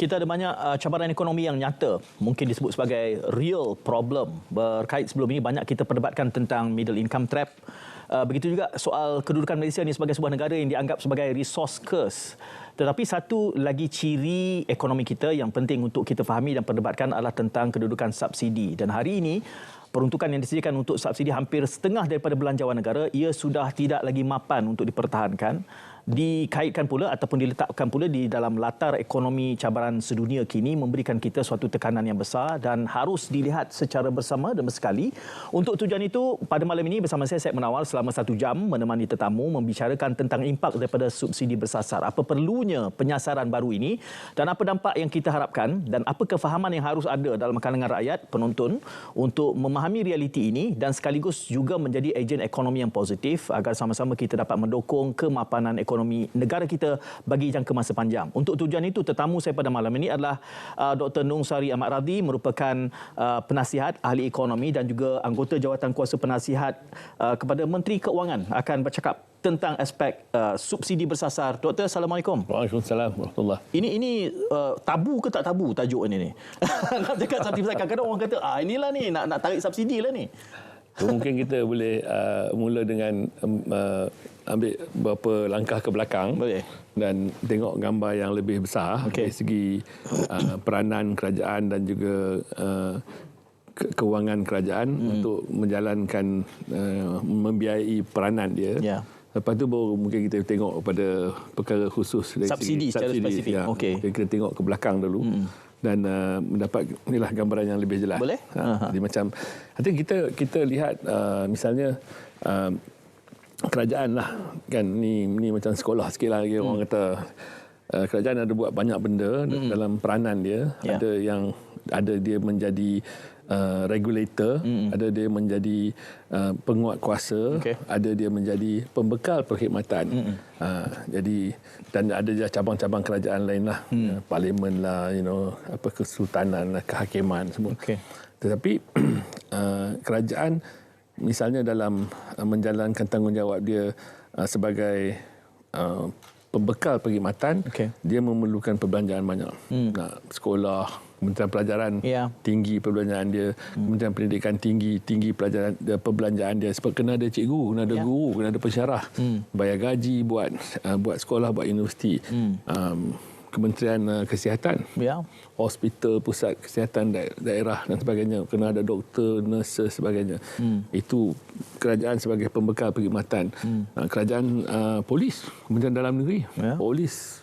Kita ada banyak cabaran ekonomi yang nyata, mungkin disebut sebagai real problem. Berkait sebelum ini banyak kita perdebatkan tentang middle income trap. Begitu juga soal kedudukan Malaysia ini sebagai sebuah negara yang dianggap sebagai resource curse. Tetapi satu lagi ciri ekonomi kita yang penting untuk kita fahami dan perdebatkan adalah tentang kedudukan subsidi. Dan hari ini peruntukan yang disediakan untuk subsidi hampir setengah daripada belanjawan negara, ia sudah tidak lagi mapan untuk dipertahankan. Dikaitkan pula ataupun diletakkan pula di dalam latar ekonomi cabaran sedunia kini memberikan kita suatu tekanan yang besar dan harus dilihat secara bersama dan bersekali. Untuk tujuan itu, pada malam ini bersama saya Menawal selama 1 jam menemani tetamu membicarakan tentang impak daripada subsidi bersasar. Apa perlunya penyasaran baru ini dan apa dampak yang kita harapkan dan apa kefahaman yang harus ada dalam kalangan rakyat, penonton untuk memahami realiti ini dan sekaligus juga menjadi ejen ekonomi yang positif agar sama-sama kita dapat mendukung kemapanan ekonomi negara kita bagi jangka masa panjang. Untuk tujuan itu, tetamu saya pada malam ini adalah Dr. Nung Sari Ahmad Radhi, merupakan penasihat ahli ekonomi dan juga anggota jawatan kuasa penasihat kepada Menteri Keuangan, akan bercakap tentang aspek subsidi bersasar. Doktor, Assalamualaikum. Waalaikumsalam warahmatullahi. Ini tabu ke tak tabu tajuk ini? Nak cakap subsidi bersasar, kadang-kadang orang kata inilah ni nak tarik subsidi lah ni. Mungkin kita boleh mula dengan ambil beberapa langkah ke belakang. Boleh. Dan tengok gambar yang lebih besar dari segi peranan kerajaan dan juga kewangan kerajaan untuk menjalankan membiayai peranan dia. Ya. Lepas tu baru mungkin kita tengok pada perkara khusus dari subsidi segi secara spesifik. Ya. Okey. Kita tengok ke belakang dulu. Dan mendapat inilah gambaran yang lebih jelas. Boleh? Jadi macam I think kita lihat misalnya kerajaan lah kan, ni macam sekolah sikit lah orang kata. Kerajaan ada buat banyak benda dalam peranan dia. Ada dia menjadi regulator, ada dia menjadi penguat kuasa, ada dia menjadi pembekal perkhidmatan. Jadi dan ada je cabang-cabang kerajaan lain lah, parlimen lah, kesultanan lah, kehakiman semua. Tetapi kerajaan misalnya dalam menjalankan tanggungjawab dia sebagai pembekal perkhidmatan, dia memerlukan perbelanjaan banyak. Sekolah, Kementerian Pelajaran tinggi perbelanjaan dia, Kementerian Pendidikan tinggi pelajaran perbelanjaan dia, sebab kena ada cikgu, kena ada guru, kena ada pensyarah, bayar gaji buat sekolah, buat universiti. Kementerian Kesihatan, hospital, pusat kesihatan daerah dan sebagainya, kena ada doktor, nurses sebagainya. Itu kerajaan sebagai pembekal perkhidmatan. Kerajaan polis, Kementerian Dalam Negeri, polis,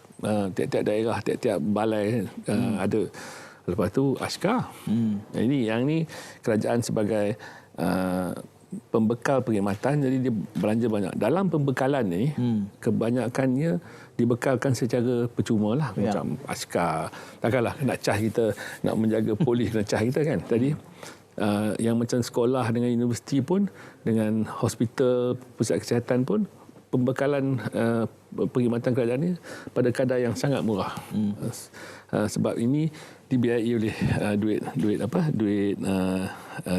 tiap-tiap daerah, tiap-tiap balai ada. Lepas tu askar. Yang ni kerajaan sebagai pembekal perkhidmatan, jadi dia belanja banyak. Dalam pembekalan ni, kebanyakannya dibekalkan secara percuma lah. Macam askar. Takkanlah nak cas kita, nak menjaga polis nak cas kita kan. Tadi yang macam sekolah dengan universiti pun, dengan hospital, pusat kesihatan pun, pembekalan perkhidmatan kerajaan ni pada kadar yang sangat murah. Sebab ini dibiayai oleh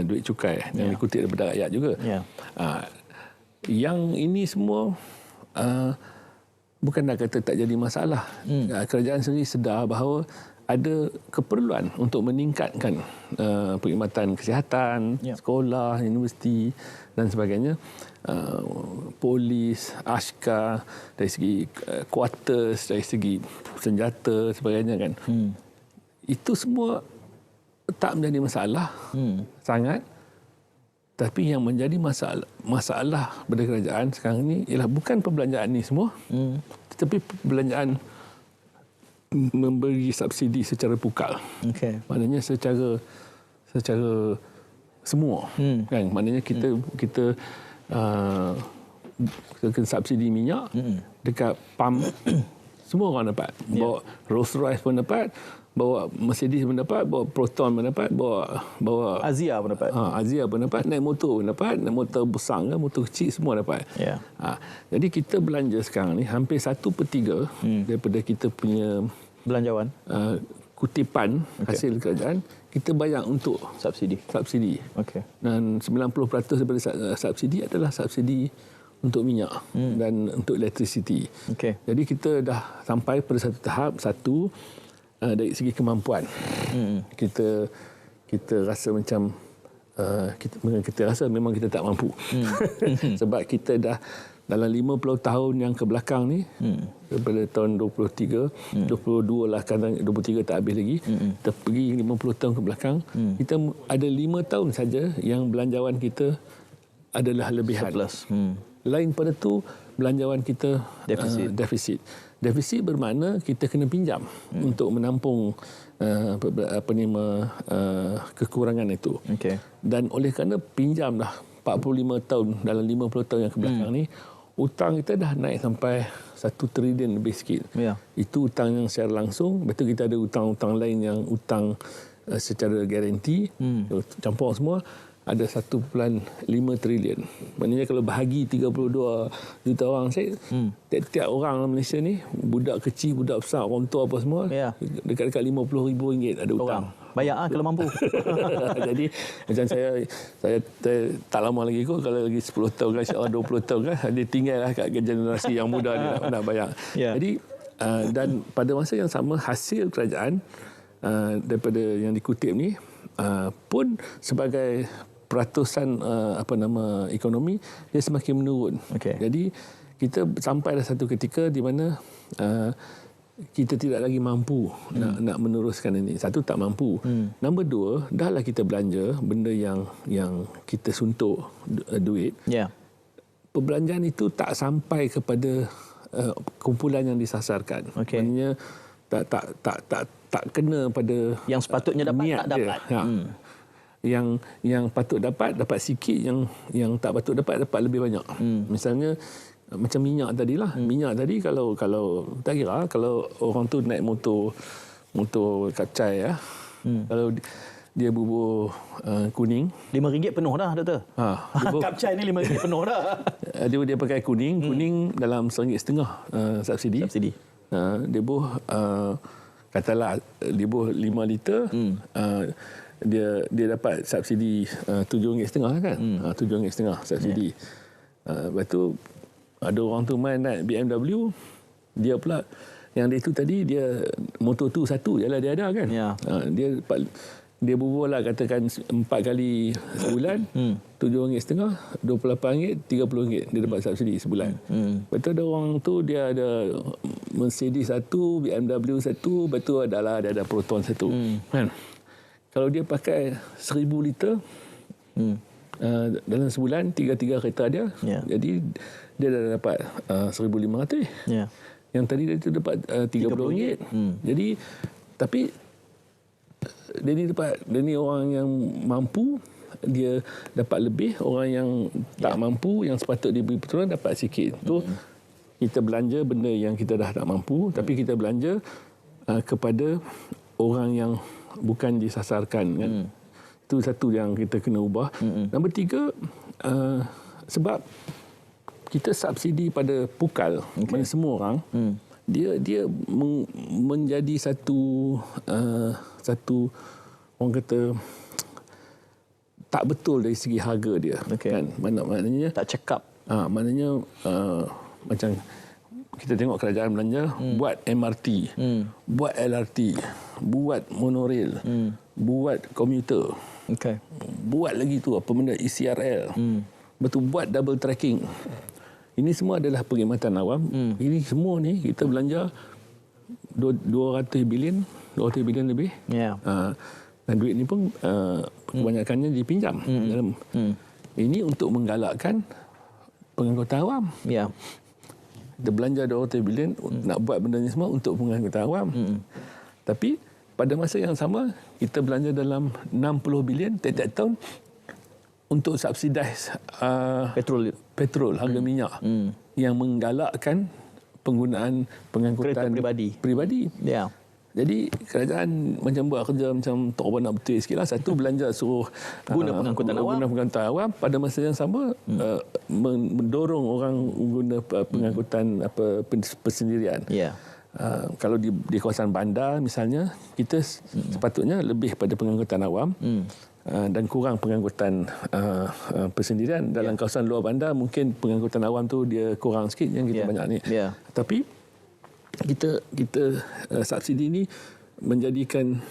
duit cukai yang dikutip daripada rakyat juga. Yang ini semua bukan nak kata tak jadi masalah. Kerajaan sendiri sedar bahawa ada keperluan untuk meningkatkan perkhidmatan kesihatan, sekolah, universiti dan sebagainya. Polis, askar, dari segi quarters, dari segi senjata sebagainya kan. Itu semua tak menjadi masalah sangat. Tapi yang menjadi masalah pada kerajaan sekarang ni ialah bukan perbelanjaan ni semua, tetapi perbelanjaan memberi subsidi secara pukal. Maknanya secara semua kan. Maknanya kita subsidi minyak dekat pam semua orang dapat. Bawa Rolls Royce pun dapat, bawa Mercedes pun dapat, bawa Proton pun dapat, bawa Azia pun dapat. Azia pun dapat, naik motor pun dapat, naik motor besar ke, motor kecil semua dapat. Jadi kita belanja sekarang ni hampir 1/3 daripada kita punya belanjawan, kutipan hasil kerajaan, kita bayar untuk subsidi. Dan 90% daripada subsidi adalah subsidi untuk minyak dan untuk elektrisiti. Jadi kita dah sampai pada satu tahap, dari segi kemampuan. Kita rasa macam kita rasa memang kita tak mampu. Sebab kita dah dalam 50 tahun yang ke belakang ni, daripada tahun 23, 22 lah, kadang 23 tak habis lagi, kita pergi 50 tahun ke belakang, kita ada 5 tahun saja yang belanjawan kita adalah lebihan. Lain pada tu, belanjawan kita defisit. Defisit bermakna kita kena pinjam untuk menampung kekurangan itu. Dan oleh kerana pinjam dah 45 tahun dalam 50 tahun yang ke belakang ni, hutang kita dah naik sampai 1 trilion lebih sikit. Itu hutang yang secara langsung. Betul, kita ada hutang-hutang lain yang hutang secara garanti, campur semua, ada 1.5 trilion. Maknanya kalau bahagi 32 juta orang, tiap-tiap orang dalam Malaysia ni, budak kecil, budak besar, orang tua apa semua, dekat-dekat RM50,000 ada hutang. Bayar kalau mampu. Jadi macam saya tak lama lagi kot, kalau lagi 10 tahun kan, insya-Allah 20 tahun kan, dia tinggallah kat generasi yang muda ni nak bayar. Jadi dan pada masa yang sama, hasil kerajaan daripada yang dikutip ni pun sebagai peratusan ekonomi, dia semakin menurun. Jadi kita sampai dah satu ketika di mana kita tidak lagi mampu nak meneruskan ini. Satu, tak mampu. Nombor dua, dahlah kita belanja benda yang kita suntuk duit. Perbelanjaan itu tak sampai kepada kumpulan yang disasarkan. Maksudnya tak kena pada yang sepatutnya dapat, tak dapat. Yang patut dapat sikit, yang tak patut dapat lebih banyak. Misalnya macam minyak tadilah. Minyak tadi kalau tak kira, kalau orang tu naik motor kapcai kalau dia bubur kuning, RM5 penuh dah, doktor. Kapcai ni RM5 penuh dah. Dia pakai kuning dalam RM1.5 subsidi. Dia buh katalah dia buh 5 liter, dia dapat subsidi RM7.5 kan. RM7.5 subsidi. Lepas tu ada orang tu main naik BMW, dia pula yang dia tu tadi, dia motor tu satu je lah dia ada kan. Dia bubur lah katakan 4 kali sebulan, RM7.5, RM28, RM30 dia dapat subsidi sebulan. Betul, ada orang tu dia ada Mercedes satu, BMW satu, betul dia ada Proton satu. Kan? Kalau dia pakai 1,000 liter dalam sebulan, 3 kereta dia, jadi dia dah dapat 1,500. Yang tadi dia tu dapat RM30. Jadi tapi dia ni orang yang mampu, dia dapat lebih. Orang yang tak mampu, yang sepatut diberi pertolongan, dapat sikit. Tu kita belanja benda yang kita dah tak mampu, tapi kita belanja kepada orang yang bukan disasarkan kan. Itu satu yang kita kena ubah. Nombor 3, sebab kita subsidi pada pukal, mana semua orang, dia menjadi satu orang kata tak betul dari segi harga dia. Kan? Maknanya tak check up. Maknanya macam kita tengok kerajaan belanja, buat MRT, buat LRT, buat monorail, buat komuter, buat lagi tu apa benda ECRL, betul, buat double tracking. Ini semua adalah perkhidmatan awam. Ini semua ni kita belanja 200 bilion lebih. Dan duit ni pun kebanyakannya dipinjam. Ini untuk menggalakkan pengangkutan awam. Kita belanja 200 bilion nak buat benda ni semua untuk pengangkutan awam. Tapi pada masa yang sama kita belanja dalam 60 bilion tiap-tiap tahun untuk subsidize petrol, harga minyak, yang menggalakkan penggunaan pengangkutan peribadi. Jadi kerajaan macam buat kerja macam tak apa nak betul sikit lah. Satu, belanja suruh guna pengangkutan awam. Pada masa yang sama mendorong orang guna pengangkutan persendirian. Kalau di kawasan bandar misalnya, kita sepatutnya lebih pada pengangkutan awam dan kurang pengangkutan persendirian. Dalam kawasan luar bandar mungkin pengangkutan awam tu dia kurang sikit, yang kita banyak ni. Tapi kita subsidi ni menjadikan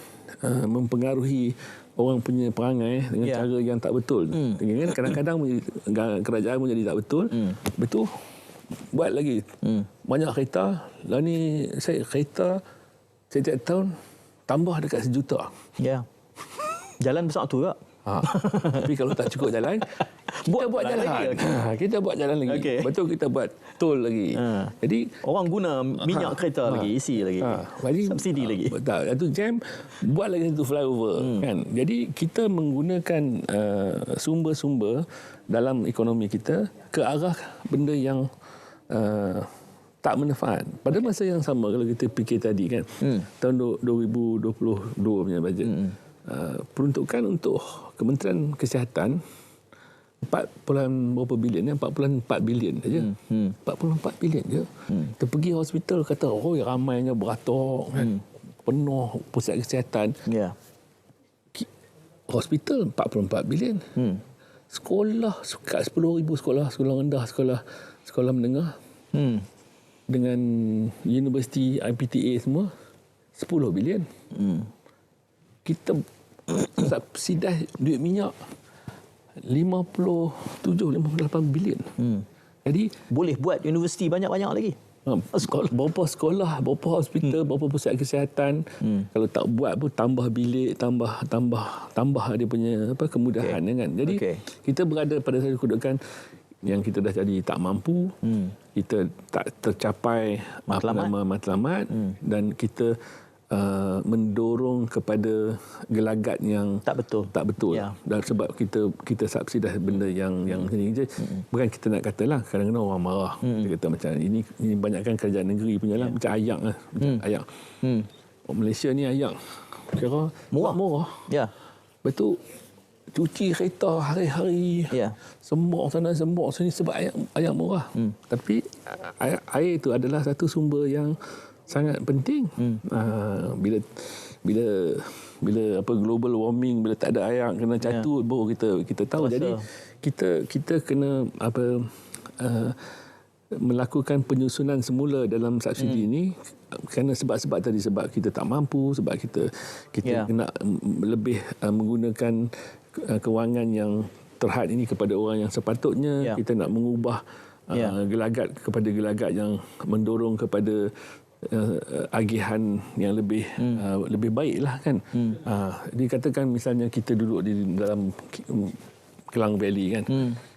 mempengaruhi orang punya perangai dengan cara yang tak betul. Kadang-kadang kerajaan pun jadi tak betul. Betul. Buat lagi. Banyak kereta. Lah ni kereta setiap tahun tambah dekat 1 juta. Ya. Jalan besar tu juga. Tapi kalau tak cukup jalan, kita buat jalan lagi. Kita buat jalan lagi. Okay. Betul, kita buat tol lagi. Jadi orang guna minyak kereta lagi, isi lagi. Subsidi lagi. Betul. Itu jam, buat lagi satu flyover kan. Jadi kita menggunakan sumber-sumber dalam ekonomi kita ke arah benda yang tak manfaat. Pada masa yang sama, kalau kita fikir tadi kan, tahun 2022 punya bajet, peruntukan untuk Kementerian Kesihatan 4 bilion, 44 bilion saja. 44 bilion je. Kita pergi hospital, kata, ramainya beratok, kan? Penuh pusat kesihatan. Hospital 44 bilion. Sekolah, kat 10,000 sekolah rendah, sekolah menengah, dengan universiti IPTA semua 10 bilion. Kita subsidize duit minyak 57-58 bilion. Jadi boleh buat universiti banyak-banyak lagi. Berapa sekolah, berapa hospital, berapa pusat kesihatan. Kalau tak buat pun tambah bilik, tambah dia punya kemudahan kan. Jadi kita berada pada satu kedudukan yang kita dah jadi tak mampu, kita tak tercapai matlamat, dan kita mendorong kepada gelagat yang tak betul. Dan sebab kita subsidize benda yang ni je. Bukan kita nak katalah, kadang-kadang orang marah. Dia kata macam ini banyakkan kerajaan negeri punya lah, macam ayak lah. Ayak. Malaysia ni ayak kira murah. Betul. Cuci kereta hari-hari, sembok sana sembok sini sebab ayak murah. Tapi air itu adalah satu sumber yang sangat penting. Bila global warming, bila tak ada air kena catut, baru kita tahu. Betul. Jadi kita kena melakukan penyusunan semula dalam subsidi ini, kerana sebab-sebab tadi, sebab kita tak mampu, sebab kita kena lebih menggunakan kewangan yang terhad ini kepada orang yang sepatutnya. Kita nak mengubah gelagat kepada gelagat yang mendorong kepada agihan yang lebih baik lah kan. Dikatakan misalnya kita duduk di dalam Kelang Valley kan,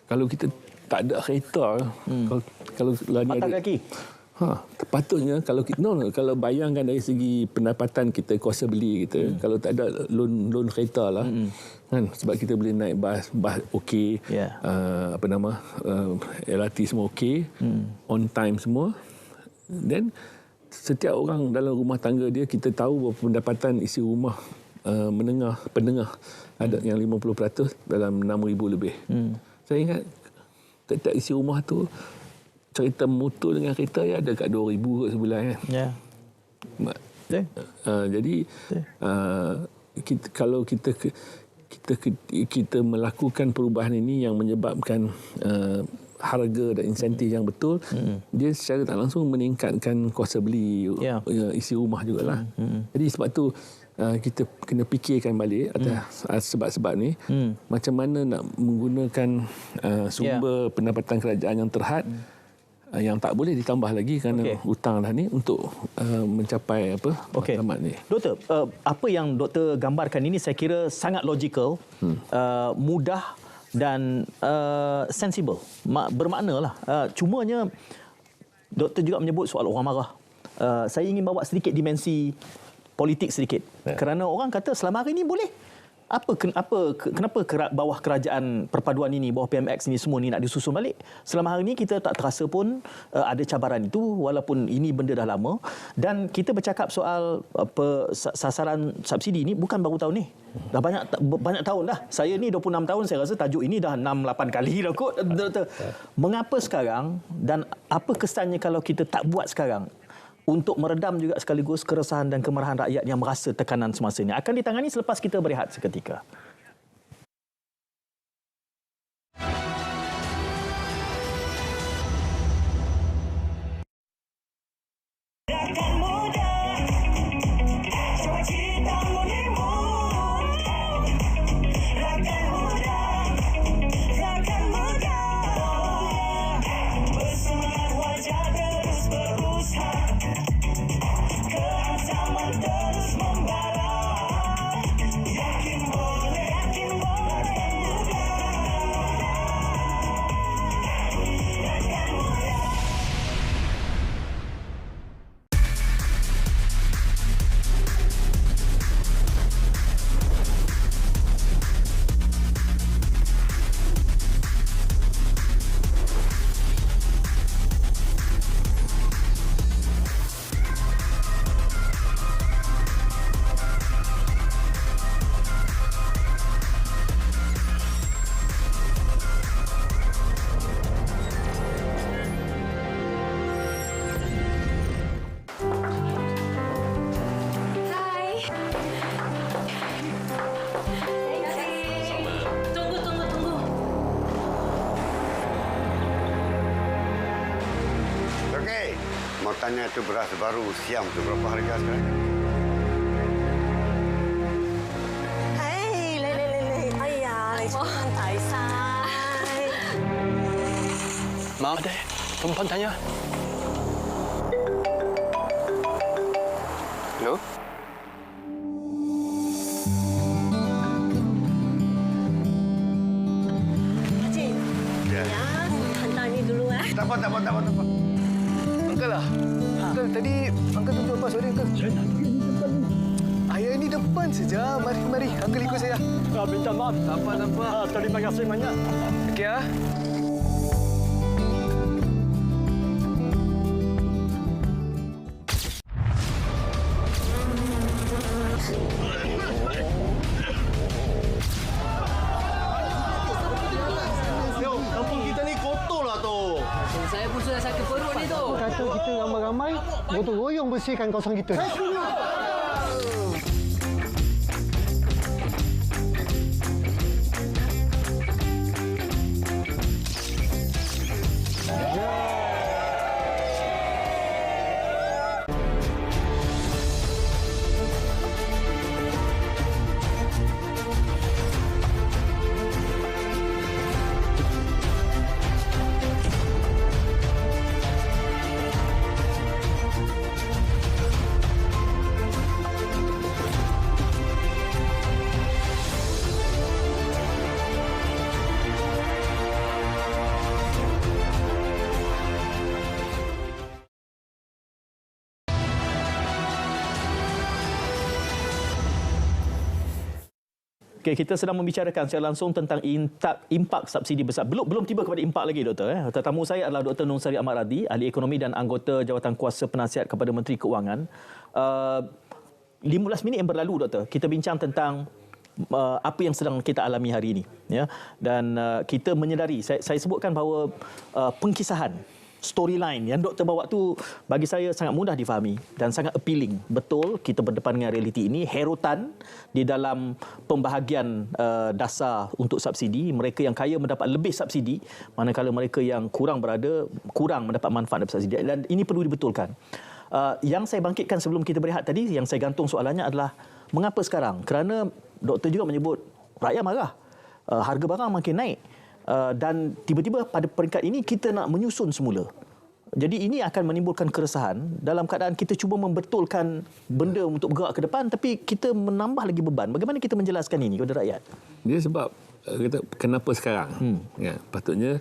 kalau kita tak ada kereta, kalau patah kaki, patutnya kalau kalau bayangkan dari segi pendapatan kita, kuasa beli kita, kalau tak ada loan kereta lah kan, sebab kita boleh naik bas okey, LRT semua okey, on time semua, then setiap orang dalam rumah tangga dia, kita tahu bahawa pendapatan isi rumah penengah ada yang 50% dalam 6,000 lebih. Saya ingat tiap isi rumah tu cerita motor dengan kereta ada kat 2,000 sebulan kan. Jadi kalau kita melakukan perubahan ini yang menyebabkan harga dan insentif yang betul, dia secara tak langsung meningkatkan kuasa beli isi rumah jugalah. Jadi sebab tu kita kena fikirkan balik atas sebab-sebab ni, macam mana nak menggunakan sumber pendapatan kerajaan yang terhad, yang tak boleh ditambah lagi kerana hutang dah ni, untuk mencapai matlamat ni. Doktor, apa yang doktor gambarkan ini saya kira sangat logikal, mudah dan sensible, bermakna lah. Cumanya doktor juga menyebut soal orang marah. Saya ingin bawa sedikit dimensi politik sedikit, kerana orang kata selama hari ini boleh. Kenapa bawah kerajaan perpaduan ini, bawah PMX ini semua ni nak disusun balik? Selama hari ini kita tak terasa pun ada cabaran itu, walaupun ini benda dah lama. Dan kita bercakap soal sasaran subsidi ini bukan baru tahun ni. Dah banyak tahun dah. Saya ni 26 tahun, saya rasa tajuk ini dah 6-8 kali dah kot. Mengapa sekarang, dan apa kesannya kalau kita tak buat sekarang, untuk meredam juga sekaligus keresahan dan kemarahan rakyat yang merasa tekanan semasa ini? Akan ditangani selepas kita berehat seketika. tanya itu beras baru siam tu berapa harga sekarang? Hai, 嚟，哎呀，你出問題晒。Maaf deh, perempuan tanya. Halo? Haji, Ya. ya, hantar ni dulu eh. Tak apa. Uncle lah. Uncle, tadi Uncle tunjuk apa? Sorry, Uncle. Saya nak pergi depan ni. Ayah ini depan saja. Mari. Uncle ikut saya. Minta maaf. Tak apa. Terima kasih banyak. Okey, ya. Kampung kita ni kotor lah tu. Saya pun sudah sakit perut ni tu. Kata kita ramai-ramai gotong royong bersihkan kawasan kita. Okay, kita sedang membicarakan secara langsung tentang impak subsidi besar. Belum tiba kepada impak lagi, Doktor. Tetamu saya adalah Dr. Nur Sari Ahmad Radi, ahli ekonomi dan anggota Jawatan Kuasa Penasihat kepada Menteri Keuangan. 15 minit yang berlalu, Doktor, kita bincang tentang apa yang sedang kita alami hari ini. Ya? Dan kita menyedari, saya sebutkan bahawa pengkisahan, storyline yang doktor bawa tu bagi saya sangat mudah difahami dan sangat appealing. Betul, kita berdepan dengan realiti ini, herutan di dalam pembahagian dasar untuk subsidi. Mereka yang kaya mendapat lebih subsidi, manakala mereka yang kurang mendapat manfaat dari subsidi. Dan ini perlu dibetulkan. Yang saya bangkitkan sebelum kita berehat tadi, yang saya gantung soalannya adalah mengapa sekarang? Kerana doktor juga menyebut rakyat marah. Harga barang makin naik. Dan tiba-tiba pada peringkat ini kita nak menyusun semula. Jadi ini akan menimbulkan keresahan dalam keadaan kita cuba membetulkan benda untuk bergerak ke depan, tapi kita menambah lagi beban. Bagaimana kita menjelaskan ini kepada rakyat? Dia sebab kita kenapa sekarang? Ya, patutnya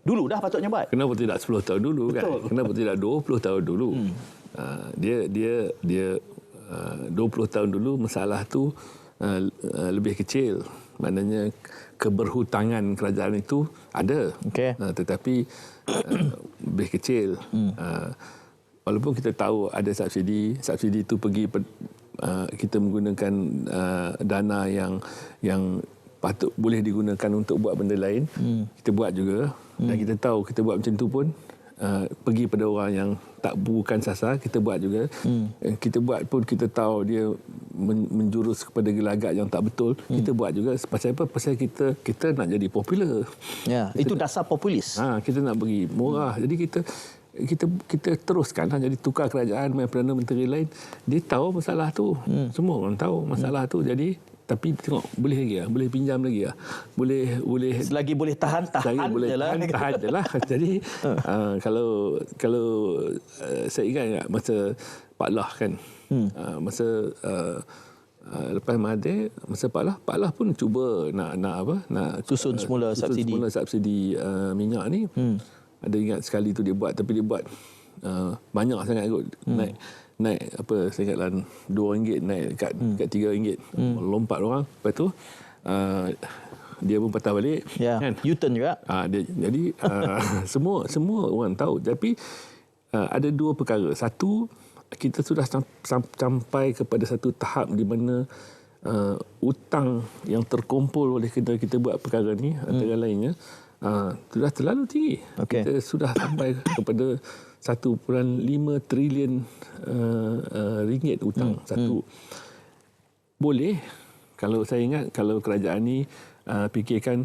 dulu dah patutnya buat. Kenapa tidak 10 tahun dulu? Betul. Kan? Kenapa tidak 20 tahun dulu? Dia 20 tahun dulu masalah tu lebih kecil. Maknanya keberhutangan kerajaan itu ada, tetapi lebih kecil. Walaupun kita tahu ada subsidi itu pergi kita menggunakan dana yang patut boleh digunakan untuk buat benda lain. Kita buat juga, dan kita tahu kita buat macam tu pun pergi pada orang yang tak bukan sasar, kita buat juga. Kita buat pun kita tahu dia menjurus kepada gelagat yang tak betul, kita buat juga. Pasal apa? Pasal kita nak jadi popular. Ya, itu dasar populis. Kita nak bagi murah. Jadi kita teruskan jadi tukar kerajaan, Perdana Menteri lain dia tahu masalah tu. Semua orang tahu masalah tu. Jadi tapi tengok boleh lagi boleh pinjam lagi boleh selagi boleh tahan je lah. Jadi kalau saya ingat masa Pak Lah kan, masa lepas Mahathir, masa Pak Lah pun cuba nak susun semula subsidi minyak ni. Ada ingat sekali tu dia buat, tapi dia buat banyak sangat kot. Naik apa, saya ingatlah RM2 naik dekat RM3. Lompat orang. Lepas tu dia pun patah balik, kan? U-turn juga. Jadi semua orang tahu. Tapi ada dua perkara. Satu, kita sudah sampai kepada satu tahap di mana hutang yang terkumpul oleh kita buat perkara ni, antara lainnya sudah terlalu tinggi. Kita sudah sampai kepada 1.5 trilion ringgit hutang satu. Boleh, kalau saya ingat, kalau kerajaan ni fikirkan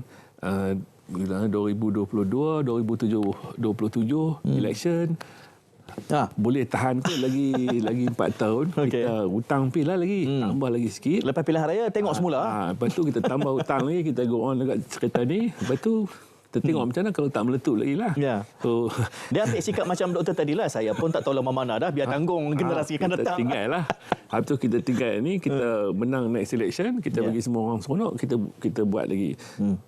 2022, 2027 election, Boleh tahan tu lagi 4 tahun. Okey. Kita hutang pil lah lagi. Tambah lagi sikit. Lepas pilihan raya tengok semula. Lepas tu kita tambah hutang lagi. Kita go on dekat cerita ni. Lepas tu kita tengok macam mana kalau tak meletup lagi lah. Ya. So, Dia ambil sikap macam doktor tadi lah. Saya pun tak tahu lama mana dah. Biar tanggung generasi akan kita datang. tinggal lah. Lepas tu kita tinggal ni, kita menang next election, kita bagi semua orang seronok, kita buat lagi.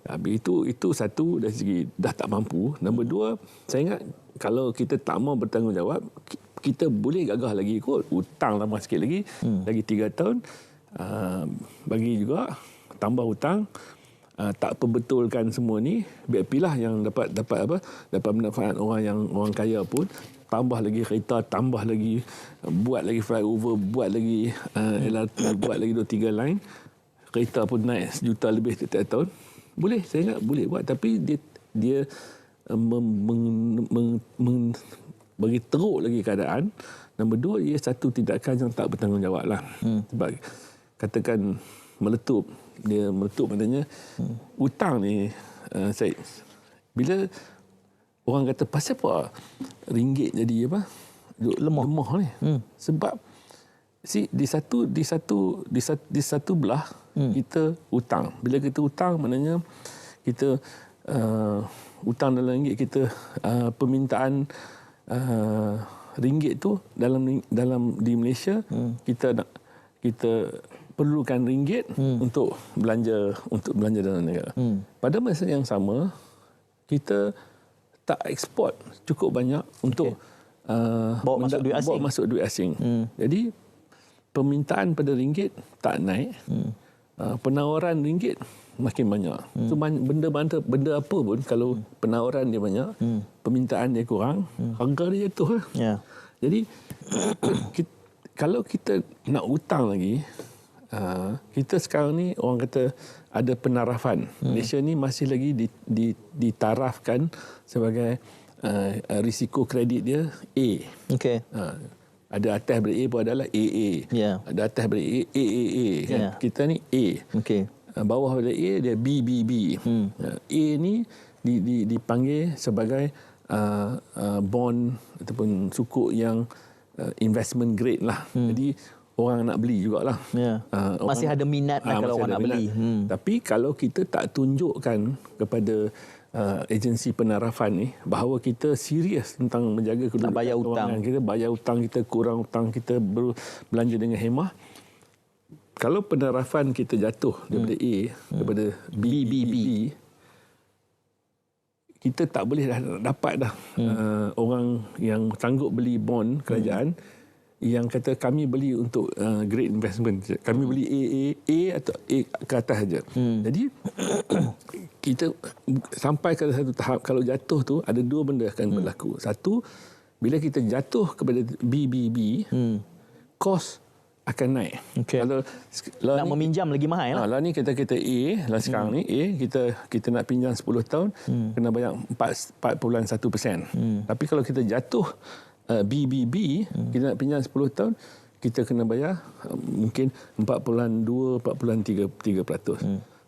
Habis itu satu dari segi dah tak mampu. Nombor dua, saya ingat kalau kita tak mau bertanggungjawab, kita boleh gagah lagi kot. Hutang tambah sikit lagi, lagi 3 tahun. Bagi juga, tambah hutang. Tak perbetulkan semua ni, biar pilah yang dapat manfaat orang kaya pun, tambah lagi kereta, tambah lagi, buat lagi flyover, buat lagi LRT, buat lagi 2-3 line, kereta pun naik 1 juta lebih setiap tahun. Boleh, saya ingat boleh buat, tapi dia bagi teruk lagi keadaan. Nombor dua, ia satu tindakan yang tak bertanggungjawab lah. Sebab katakan meletup, dia meletup maknanya hutang ni, Syed, bila orang kata pasal apa ringgit jadi apa lemah ni, sebab di satu belah kita hutang. Bila kita hutang maknanya kita hutang dalam ringgit, kita permintaan ringgit tu dalam di Malaysia, kita perlukan ringgit untuk belanja dalam negara. Pada masa yang sama, kita tak ekspor cukup banyak untuk bawa masuk duit asing. Jadi permintaan pada ringgit tak naik, penawaran ringgit makin banyak. So benda apa pun kalau penawaran dia banyak, permintaan dia kurang, harga dia jatuh. Jadi kalau kita nak hutang lagi, kita sekarang ni orang kata ada penarafan. Malaysia ni masih lagi ditarafkan sebagai risiko kredit dia A. Okey. Ada atas daripada A pun adalah AA. Ada atas daripada AAA. Kan? Kita ni A. Okey. Bawah daripada A dia BBB. A ni dipanggil sebagai bond ataupun sukuk yang investment grade lah. Jadi orang nak beli jugalah. Masih ada minat kalau orang nak beli. Tapi kalau kita tak tunjukkan kepada agensi penarafan ni bahawa kita serius tentang menjaga kedudukan bayar hutang. Kita bayar hutang kita, kurang hutang kita, belanja dengan hemah. Kalau penarafan kita jatuh daripada A daripada BBB, kita tak boleh dapat dah orang yang sanggup beli bond kerajaan yang kata kami beli untuk great investment. Kami beli A atau A ke atas saja. Jadi kita sampai ke satu tahap, kalau jatuh tu ada dua benda akan berlaku. Satu, bila kita jatuh kepada BBB, kos akan naik. Kalau nak meminjam lagi mahal lah. Lah ni kita A, lah sekarang ni A, kita nak pinjam 10 tahun, kena bayar 4.1%. Tapi kalau kita jatuh BBB, kita nak pinjam 10 tahun, kita kena bayar mungkin 4.2, 4.3%.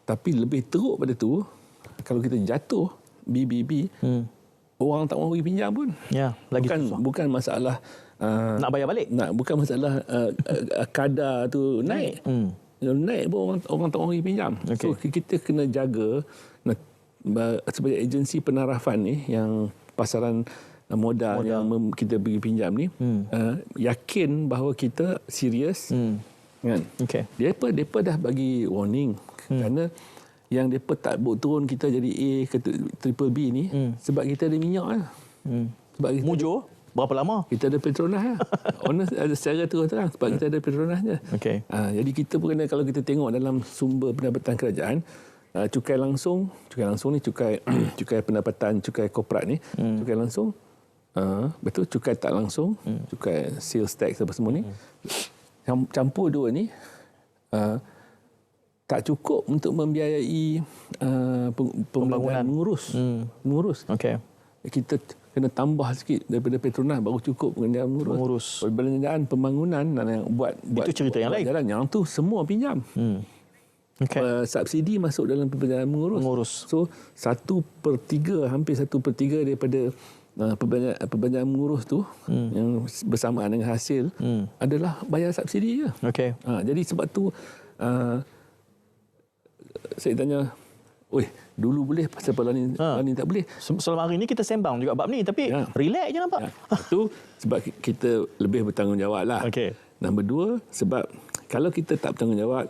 Tapi lebih teruk pada tu, kalau kita jatuh BBB, orang tak mahu pinjam pun. Bukan masalah nak bayar balik. Bukan masalah kadar tu naik. Naik pun orang tak mahu pinjam. So kita kena jaga sebagai agensi penarafan ni yang pasaran modal yang kita bagi pinjam ni, yakin bahawa kita serius. Kan? Depa dah bagi warning. Kerana yang depa tak bawa turun kita jadi A ke triple B ni, sebab kita ada minyak lah. Sebab kita mujur berapa lama? Kita ada Petronas lah. Honest, secara terang sebab kita ada Petronasnya. Jadi kita pun kena, kalau kita tengok dalam sumber pendapatan kerajaan, cukai langsung ni cukai pendapatan, cukai korporat ni, cukai langsung, betul, cukai tak langsung, cukai sales tax apa semua ni, campur dua ni, tak cukup untuk membiayai pembangunan mengurus. Kita kena tambah sikit daripada Petronas baru cukup pengendalian mengurus. Perbelanjaan pembangunan yang buat itu cerita yang lain. Jalan yang tu semua pinjam. Subsidi masuk dalam perbelanjaan mengurus. So 1/3, hampir 1/3 daripada perbelanjaan mengurus tu yang bersamaan dengan hasil adalah bayar subsidi je. Okey. Jadi sebab tu saya tanya, oi, dulu boleh pasal ni tak boleh. Selama hari ni kita sembang juga bab ni, tapi relax je nampak. Itu sebab kita lebih bertanggungjawab lah. Okey. Nombor 2, sebab kalau kita tak bertanggungjawab,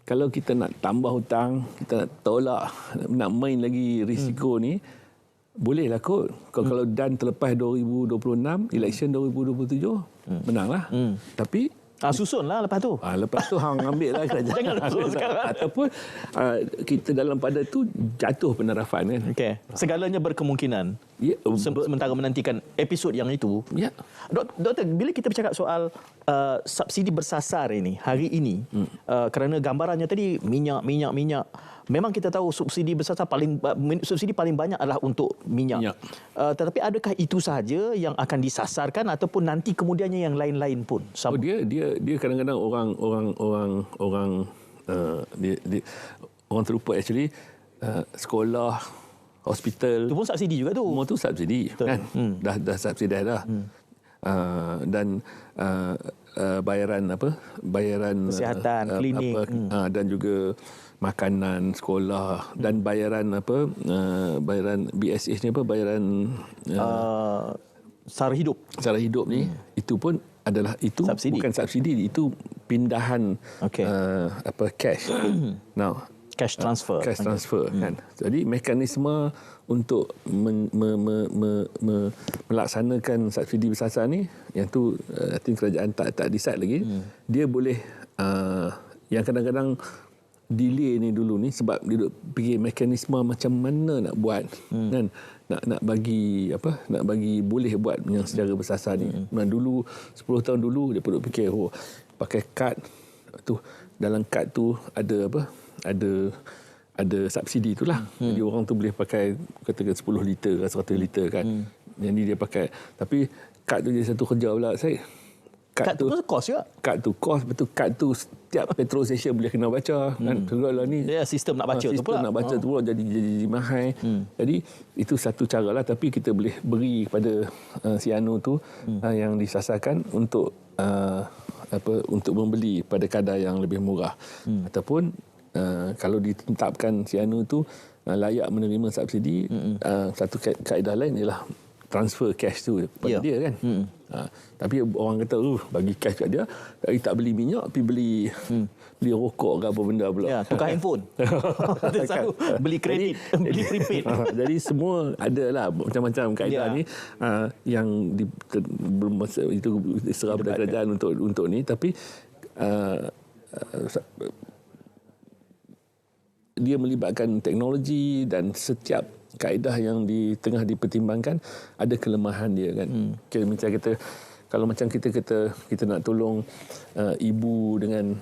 kalau kita nak tambah hutang, kita nak tolak, nak main lagi risiko ni, bolehlah kot. Kalau dan terlepas 2026, election 2027, menanglah. Tapi Susunlah lepas tu. lepas tu hang ambil lah kerajaan. Jangan susun sekarang. Ataupun kita dalam pada tu jatuh penarafan kan. Okey. Segalanya berkemungkinan. Ya, Sementara menantikan episod yang itu. ya. Doktor, bila kita bercakap soal subsidi bersasar ini, hari ini, kerana gambarannya tadi minyak. Memang kita tahu subsidi bersasar subsidi paling banyak adalah untuk minyak. Tetapi adakah itu sahaja yang akan disasarkan ataupun nanti kemudiannya yang lain-lain pun sama? Dia kadang-kadang orang terlupa actually sekolah, hospital. Itu pun subsidi juga tu. Semua tu subsidi kan. Dah subsidi dah. Dan bayaran kesihatan, klinik dan juga makanan sekolah dan bayaran bayaran BSH ni bayaran sara hidup ni itu pun adalah subsidi. Bukan subsidi, itu pindahan cash. Now cash transfer kan. Jadi mekanisme untuk melaksanakan subsidi bersasar ni, yang tu I think kerajaan tak decide lagi. Dia boleh yang kadang-kadang delay ni dulu ni sebab dia duk fikir mekanisme macam mana nak buat kan, nak bagi boleh buat yang secara bersasar ni. Dulu 10 tahun dulu dia pun duk fikir pakai kad tu, dalam kad tu ada subsidi itulah. Jadi orang tu boleh pakai katakan 10 liter atau 100 liter kan. Jadi dia pakai, tapi kad tu jadi satu kerja pula saya. Kad tu kos juga. Kad tu kos, betul. Kad tu setiap petrol station boleh kena baca kan. Segala ni sistem nak baca tu pula. Sistem nak baca tu pula jadi mahal. Jadi itu satu cara lah, tapi kita boleh beri kepada Siano tu yang disasarkan untuk untuk membeli pada kadar yang lebih murah. Ataupun kalau ditetapkan Siano tu layak menerima subsidi, satu kaedah lain ialah transfer cash tu kepada dia kan. Tapi orang kata bagi cash kat dia, tapi tak beli minyak, pergi beli rokok ke apa benda pula. Tukar handphone. Beli kredit, beli prepaid. Jadi semua adalah macam-macam kaedah ni yang itu diserah pada kerajaan untuk ni, tapi dia melibatkan teknologi dan setiap kaedah yang tengah dipertimbangkan ada kelemahan dia kan. Macam kita, kalau macam kita nak tolong ibu dengan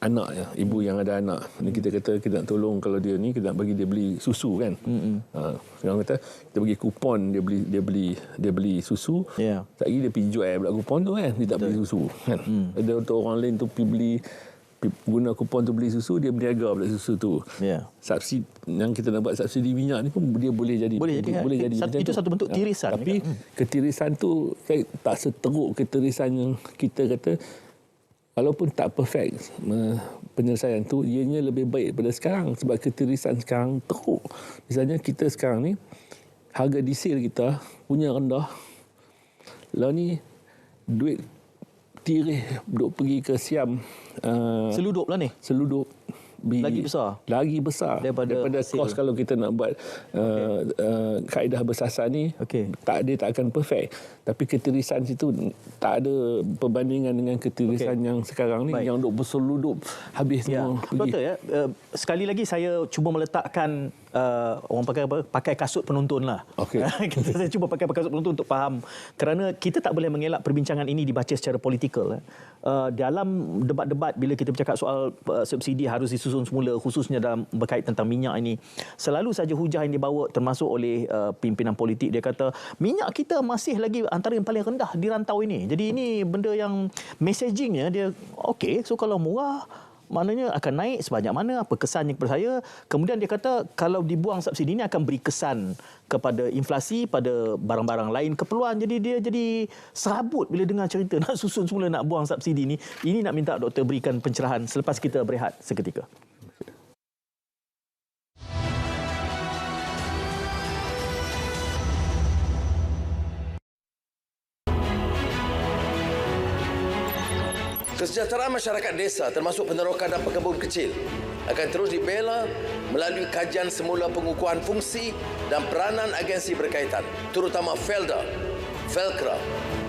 anak ya, ibu yang ada anak ni, kita kata kita nak tolong, kalau dia ni kita nak bagi dia beli susu kan. Sekarang kata kita bagi kupon, dia beli susu. Tak lagi dia pergi jual pula kupon tu kan, dia tak beli susu kan. Ada untuk orang lain tu pergi guna kupon tu beli susu, dia berniaga pula susu tu. Subsidi yang kita nak buat subsidi minyak ni pun dia boleh jadi itu satu bentuk tirisan. Tapi ketirisan tu tak seteruk ketirisan yang kita kata, walaupun tak perfect penyelesaian tu, ianya lebih baik daripada sekarang. Sebab ketirisan sekarang teruk. Misalnya kita sekarang ni harga diesel kita punya rendah, lah ni duit tirih duk pergi ke Siam, seludup lah ni. Seludup lagi besar daripada kos kalau kita nak buat kaedah bersasar ni. Dia tak akan perfect, tapi ketirisan situ tak ada perbandingan dengan ketirisan yang sekarang ni. Yang duk berseludup habis semua pergi. Betul ya. Sekali lagi saya cuba meletakkan orang pakai kasut penonton lah. Saya cuba pakai kasut penonton untuk faham, kerana kita tak boleh mengelak perbincangan ini dibaca secara politikal. Dalam debat-debat, bila kita bercakap soal subsidi harus disusun semula, khususnya dalam berkait tentang minyak ini, selalu saja hujah yang dibawa termasuk oleh pimpinan politik. Dia kata minyak kita masih lagi antara yang paling rendah di rantau ini. Jadi ini benda yang messagingnya dia so kalau murah maknanya akan naik sebanyak mana, apa kesannya kepada saya. Kemudian dia kata kalau dibuang subsidi ini akan beri kesan kepada inflasi pada barang-barang lain keperluan. Jadi dia jadi serabut bila dengar cerita nak susun semula nak buang subsidi ini. Ini nak minta doktor berikan pencerahan selepas kita berehat seketika. Kesejahteraan masyarakat desa termasuk peneroka dan pekebun kecil akan terus dibela melalui kajian semula pengukuhan fungsi dan peranan agensi berkaitan, terutama Felda, Velcra,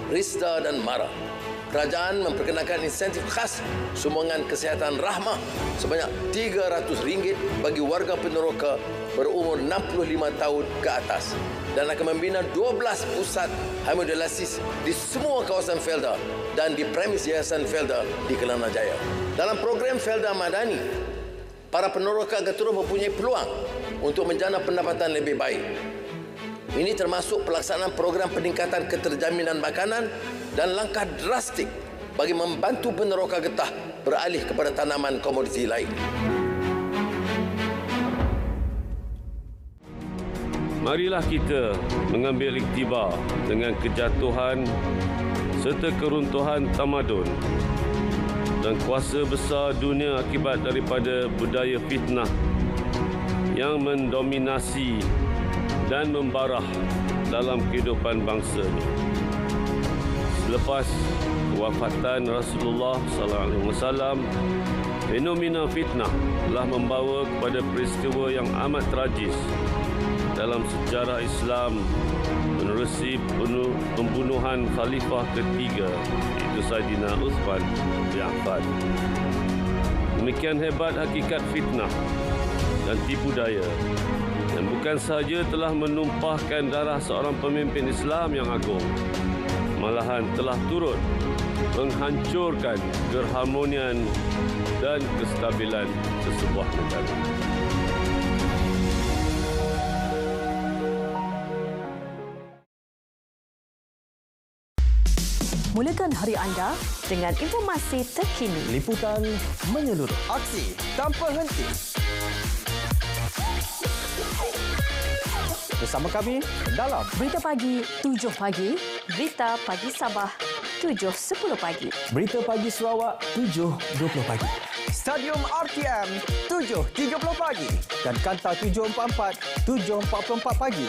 Risda dan MARA. Kerajaan memperkenalkan insentif khas sumbangan kesihatan rahmah sebanyak RM300 bagi warga peneroka berumur 65 tahun ke atas dan akan membina 12 pusat hemodialisis di semua kawasan Felda dan di premis Yayasan Felda di Kelana Jaya. Dalam program Felda Madani, para peneroka akan terus mempunyai peluang untuk menjana pendapatan lebih baik. Ini termasuk pelaksanaan program peningkatan keterjaminan makanan dan langkah drastik bagi membantu peneroka getah beralih kepada tanaman komoditi lain. Marilah kita mengambil iktibar dengan kejatuhan serta keruntuhan tamadun dan kuasa besar dunia akibat daripada budaya fitnah yang mendominasi dan membarah dalam kehidupan bangsa ini. Selepas kewafatan Rasulullah SAW, fenomena fitnah telah membawa kepada peristiwa yang amat tragis dalam sejarah Islam menerusi pembunuhan Khalifah ketiga, iaitu Saidina Uthman bin Affan. Demikian hebat hakikat fitnah dan tipu daya, dan bukan sahaja telah menumpahkan darah seorang pemimpin Islam yang agung, malahan telah turut menghancurkan keharmonian dan kestabilan sesebuah negara. Mulakan hari anda dengan informasi terkini. Liputan menyeluruh. Aksi tanpa henti. Bersama kami dalam Berita Pagi 7 pagi, Berita Pagi Sabah 7.10 pagi. Berita Pagi Sarawak 7.20 pagi. Stadium RTM 7.30 pagi. Dan Kanta 744 7.44 pagi.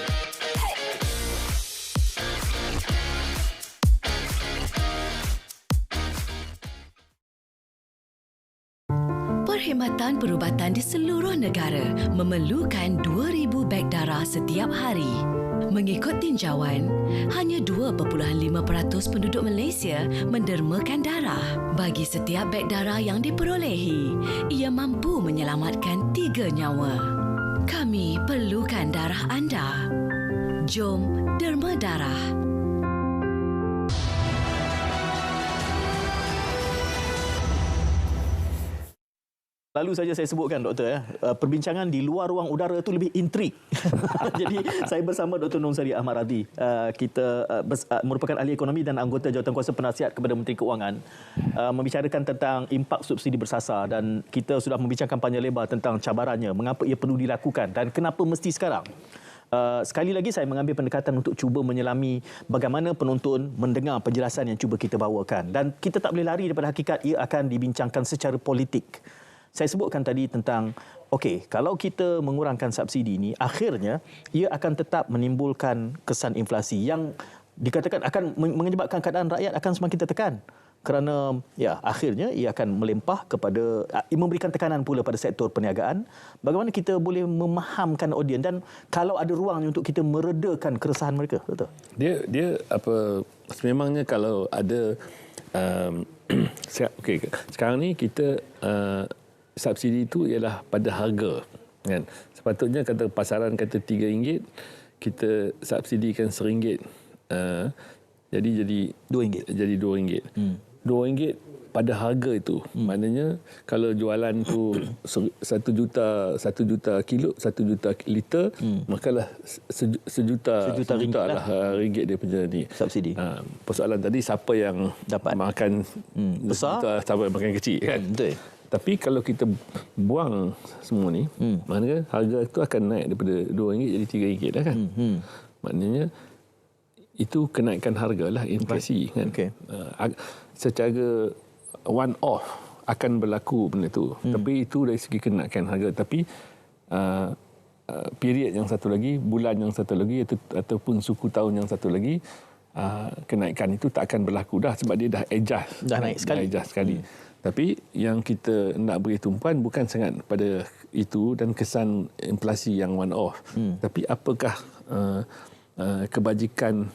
Perkhidmatan perubatan di seluruh negara memerlukan 2,000 beg darah setiap hari. Mengikut tinjauan, hanya 2.5% penduduk Malaysia mendermakan darah. Bagi setiap beg darah yang diperolehi, ia mampu menyelamatkan 3 nyawa. Kami perlukan darah anda. Jom derma darah. Lalu saja saya sebutkan, Doktor, perbincangan di luar ruang udara itu lebih intrik. Jadi saya bersama Dr. Nur Sari Ahmad Radhi. Kita merupakan ahli ekonomi dan anggota Jawatankuasa Penasihat kepada Menteri Keuangan, membicarakan tentang impak subsidi bersasar, dan kita sudah membincangkan panjang lebar tentang cabarannya, mengapa ia perlu dilakukan dan kenapa mesti sekarang. Sekali lagi saya mengambil pendekatan untuk cuba menyelami bagaimana penonton mendengar penjelasan yang cuba kita bawakan, dan kita tak boleh lari daripada hakikat ia akan dibincangkan secara politik. Saya sebutkan tadi tentang, okey, kalau kita mengurangkan subsidi ini, akhirnya ia akan tetap menimbulkan kesan inflasi yang dikatakan akan menyebabkan keadaan rakyat akan semakin tertekan. Kerana ya, akhirnya ia akan melempah kepada, memberikan tekanan pula pada sektor perniagaan. Bagaimana kita boleh memahamkan audien, dan kalau ada ruang untuk kita meredakan keresahan mereka, betul? Dia apa, sememangnya kalau ada okey, sekarang ni kita subsidi itu ialah pada harga, kan. Sepatutnya kata pasaran kata RM3, kita subsidikan RM1. Jadi RM2. Jadi RM2. RM2 pada harga itu. Maknanya kalau jualan tu 1 juta kilo, 1 juta liter, makalah sejuta lah ringgit dia punya ni subsidi. Persoalan tadi siapa yang dapat makan besar, siapa yang makan kecil, kan. Betul. Tapi kalau kita buang semua ni, maknanya harga tu akan naik daripada RM2 jadi RM3 dah kan. Maknanya itu kenaikan harga lah, inflasi kan. Secara one off akan berlaku benda tu. Tapi itu dari segi kenaikan harga. Tapi period yang satu lagi, bulan yang satu lagi ataupun suku tahun yang satu lagi, kenaikan itu tak akan berlaku dah sebab dia dah adjust. Dah naik sekali. Dah adjust sekali. Tapi yang kita nak beri tumpuan bukan sangat pada itu dan kesan inflasi yang one off. Tapi apakah kebajikan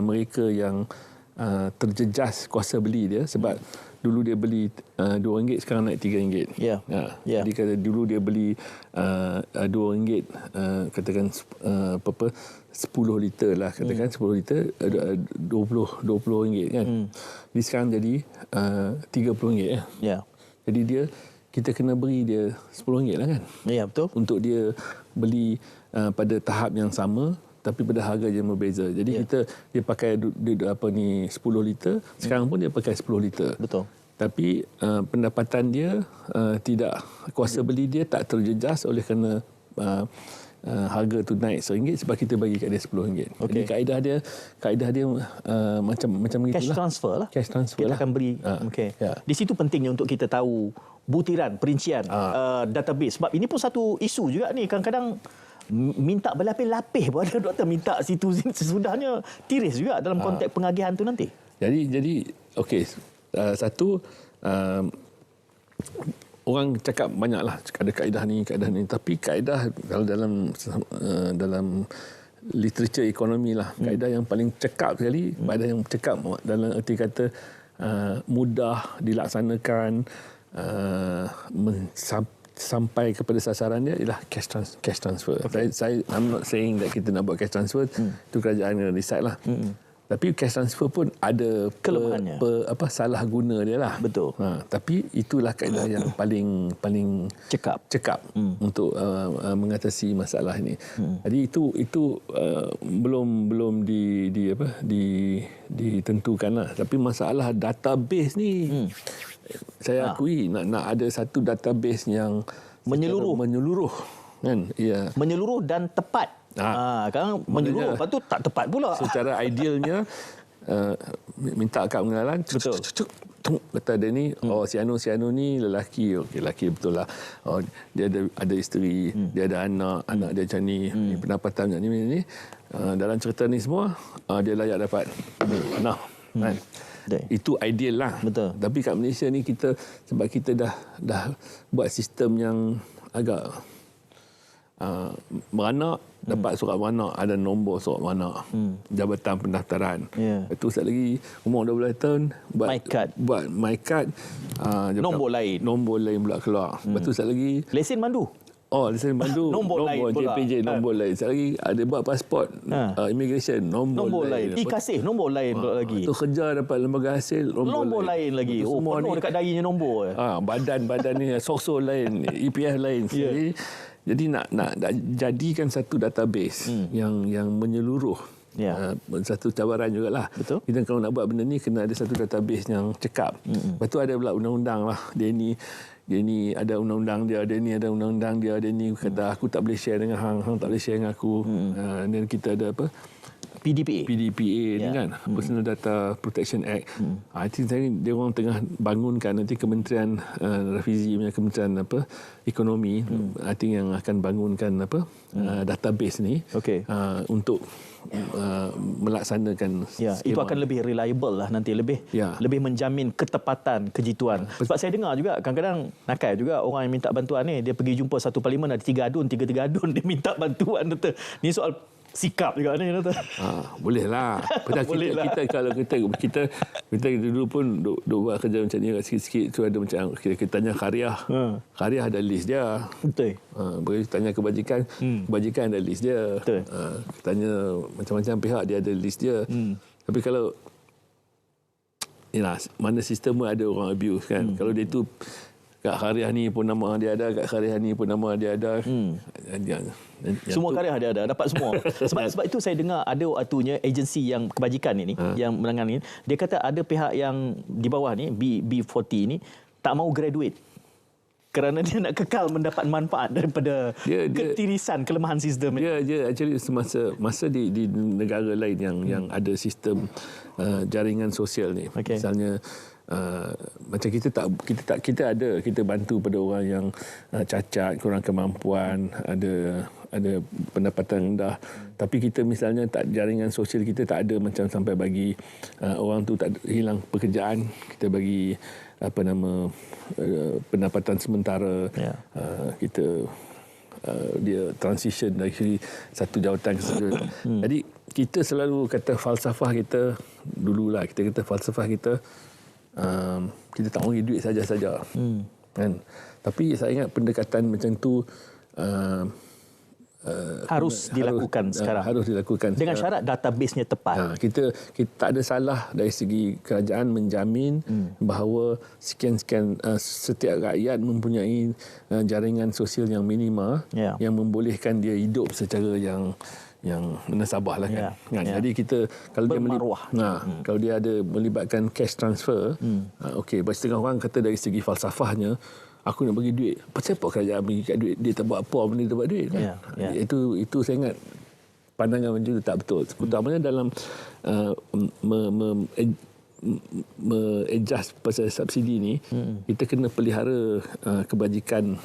mereka yang terjejas kuasa beli dia sebab dulu dia beli RM2 sekarang naik RM3. Jadi kalau dulu dia beli RM2 katakan 10 liter lah, katakan 10 liter RM20 kan. Jadi sekarang jadi RM30 ya. Jadi kita kena beri dia RM10 lah kan. Ya, betul. Untuk dia beli pada tahap yang sama tapi pada harga yang berbeza. Jadi dia pakai 10 liter, sekarang pun dia pakai 10 liter. Betul. Tapi pendapatan dia tidak, kuasa beli dia tak terjejas oleh kerana harga tu naik RM1 sebab kita bagi kat dia RM10. Jadi kaedah dia macam gitu cash lah. transfer lah. Cash transfer kita lah. akan beri. Di situ pentingnya untuk kita tahu butiran, perincian database. Sebab ini pun satu isu juga ni. Kadang-kadang minta berlapis-lapis pun ada doktor minta situ sesudahnya tiris juga dalam konteks pengagihan tu nanti. Jadi okey, satu orang cakap banyaklah ada kaedah ni tapi kaedah kalau dalam literature ekonomi lah, kaedah yang paling cekap sekali, kaedah yang cekap dalam erti kata mudah dilaksanakan, sampai kepada sasaran dia ialah cash transfer. I'm not saying that kita nak buat cash transfer, itu kerajaan yang decide lah. Tapi cash transfer pun ada kelemahannya, salah guna dia lah. Betul. Tapi itulah kaedah yang paling cekap untuk mengatasi masalah ini. Jadi itu belum ditentukan lah. Tapi masalah database ni, saya akui nak ada satu database yang menyeluruh kan. Ya. Menyeluruh dan tepat. Kan menyeluruh, lepas tu tak tepat pula. Secara idealnya minta kad pengenalan, kata dia ni, si Anu ni lelaki, lelaki betul lah. Dia ada isteri, dia ada anak dia macam ni, pendapatan macam ni. Dalam cerita ni semua dia layak dapat anak. Kan? Itu ideal lah. Betul. Tapi kat Malaysia ni sebab kita dah buat sistem yang agak beranak, dapat surat beranak, ada nombor surat beranak, jabatan pendaftaran. Itu sekali lagi umur 12 tahun buat my card, nombor lain pula keluar. Lepas tu sekali lagi lesen mandu. Lesen mandu, nombor lain pula. JPJ nombor lain. Sekali lagi ada buat pasport, immigration nombor lain. E-kasih nombor lain pula lagi. Tu kerja dapat lembaga hasil nombor lain lagi. Semua penuh dekat dahinya nombor. Badan ni SOSO lain, EPF lain. Jadi nak jadikan satu database yang menyeluruh. Satu cabaran jugalah. Betul. Kita kalau nak buat benda ni kena ada satu database yang cekap. Lepas tu ada pula undang-undang lah. Dia ni ada undang-undang dia ni ada undang-undang dia ni kata aku tak boleh share dengan hang tak boleh share dengan aku. Dan kita ada apa? PDPA ni kan, Personal Data Protection Act. I think dia orang tengah bangunkan nanti Kementerian Rafizi punya Kementerian Ekonomi, I think yang akan bangunkan database ni untuk melaksanakan itu akan lebih reliable lah nanti, lebih menjamin ketepatan kejituan. Sebab saya dengar juga kadang-kadang nakal juga orang yang minta bantuan ni, dia pergi jumpa satu parlimen ada 3 adun dia minta bantuan. Ni soal sikap juga ni doktor. Boleh lah. Kita kalau kita dulu pun duk buat kerja macam ni sikit-sikit tu ada macam kita tanya Khariah. Khariah ada list dia. Betul. Tanya kebajikan ada list dia. Betul. Tanya macam-macam pihak dia ada list dia. Tapi kalau mana sistem pun ada orang abuse kan. Kalau dia tu kat Khariah ni pun nama dia ada, kat Khariah ni pun nama dia ada. Semua Khariah dia ada, dapat semua. sebab itu saya dengar ada waktunya agensi yang kebajikan ini yang menangani, dia kata ada pihak yang di bawah ni B40 ni tak mau graduate. kerana dia nak kekal mendapat manfaat daripada ketirisan, kelemahan sistem. Actually masa di negara lain yang ada sistem jaringan sosial ni. Misalnya macam kita bantu pada orang yang cacat, kurang kemampuan, ada pendapatan rendah, tapi kita misalnya jaringan sosial kita tak ada macam sampai bagi orang tu tak hilang pekerjaan, kita bagi pendapatan sementara, kita dia transition dari satu jawatan ke satu. Jadi kita selalu kata falsafah kita dululah, kita kata falsafah kita kita tak bagi duit saja-saja. Kan? Tapi saya ingat pendekatan macam tu harus dilakukan sekarang. Harus dilakukan dengan syarat database-nya tepat. Kita tak ada salah dari segi kerajaan menjamin bahawa sekian-sekian setiap rakyat mempunyai jaringan sosial yang minima yang membolehkan dia hidup secara yang menasabah lah kan. Jadi kita kalau kalau dia ada melibatkan cash transfer, okey, setengah orang kata dari segi falsafahnya, aku nak bagi duit. Pasal apa kerajaan bagi kat duit? Dia tak buat apa benda dia buat duit kan? Itu saya ingat pandangan macam itu tak betul. Terutamanya dalam adjust pasal subsidi ni, kita kena pelihara kebajikan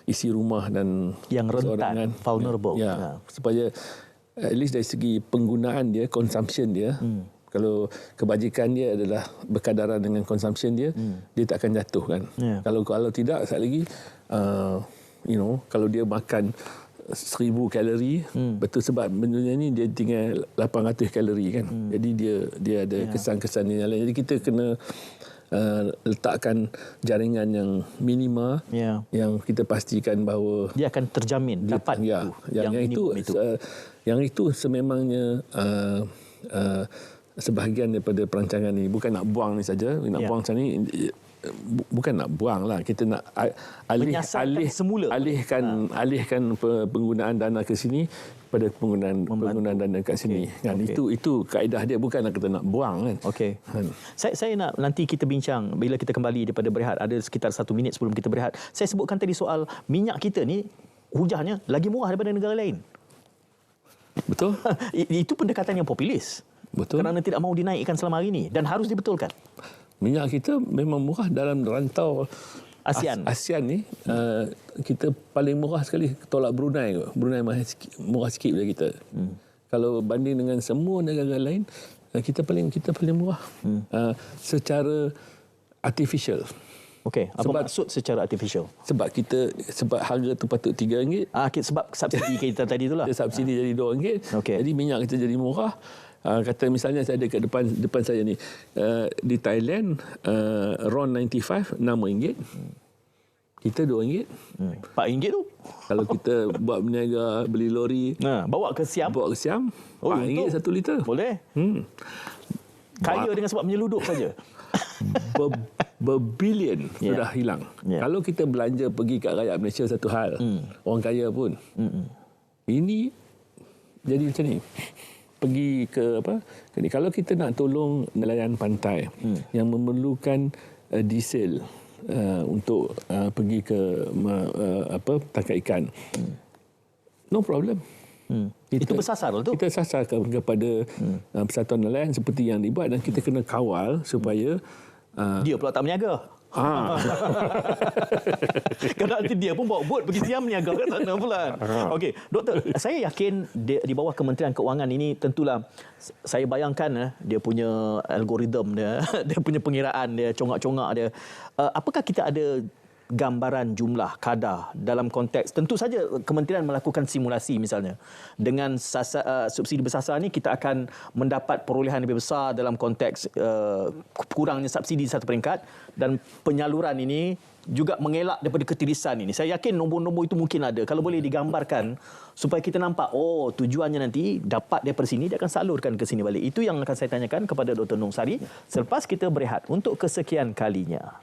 isi rumah dan yang rentan, vulnerable. Supaya at least dari segi penggunaan dia, consumption dia, kalau kebajikan dia adalah berkadaran dengan consumption dia, dia tak akan jatuh kan. Kalau tidak, sekali lagi kalau dia makan 1000 kalori, betul sebab menunya ni dia tinggal 800 kalori kan. Jadi dia ada kesan-kesan yang lain. Jadi kita kena letakkan jaringan yang minima, yang kita pastikan bahawa dia akan terjamin dapat yang itu sememangnya sebahagian daripada perancangan ini. Bukan nak buang ni saja, nak buang macam ni, bukan nak buang lah, kita nak alihkan penggunaan dana ke sini pada penggunaan dana kat sini. Kan? Itu kaedah dia, bukan nak kata nak buang kan. Okey. Saya nak nanti kita bincang bila kita kembali daripada berehat, ada sekitar 1 minit sebelum kita berehat. Saya sebutkan tadi soal minyak kita ni hujahnya lagi murah daripada negara lain. Betul. Itu pendekatan yang populis. Betul. Kerana tidak mahu dinaikkan selama hari ini dan harus dibetulkan. Minyak kita memang murah dalam rantau ASEAN ni. Kita paling murah sekali tolak Brunei. Brunei murah sikit daripada kita. Kalau banding dengan semua negara lain, kita paling murah secara artificial. Okey, apa maksud secara artificial? Sebab harga tu patut RM3. Sebab subsidi kita tadi itulah. Subsidi jadi RM2. Jadi minyak kita jadi murah. Kata misalnya saya ada kat depan saya ni, di Thailand RON 95 RM6, kita RM2. RM4 tu kalau kita buat berniaga, beli lori, bawa ke Siam RM4 1 liter boleh. Kaya dengan sebab menyeluduk saja. Berbilion sudah hilang. Kalau kita belanja pergi kat rakyat Malaysia satu hal, orang kaya pun ini jadi macam ni. Pergi ke kalau kita nak tolong nelayan pantai yang memerlukan diesel untuk pergi ke tangkap ikan, no problem. Itu bersasar tu. Kita sasarkan kepada persatuan nelayan seperti yang dibuat, dan kita kena kawal supaya dia pula tak berniaga. Kalau nanti dia pun bawa bot pergi Siam berniaga kat sana pula. Okey, doktor, saya yakin di bawah Kementerian Keuangan ini tentulah saya bayangkan dia punya algoritma dia, dia punya pengiraan dia, congak-congak dia. Apakah kita ada gambaran jumlah kadar dalam konteks, tentu saja kementerian melakukan simulasi misalnya dengan subsidi bersasar ni kita akan mendapat perolehan lebih besar dalam konteks kurangnya subsidi satu peringkat, dan penyaluran ini juga mengelak daripada ketirisan ini. Saya yakin nombor-nombor itu mungkin ada. Kalau boleh digambarkan supaya kita nampak, tujuannya nanti dapat daripada sini, dia akan salurkan ke sini balik. Itu yang akan saya tanyakan kepada Dr. Nong Sari selepas kita berehat untuk kesekian kalinya.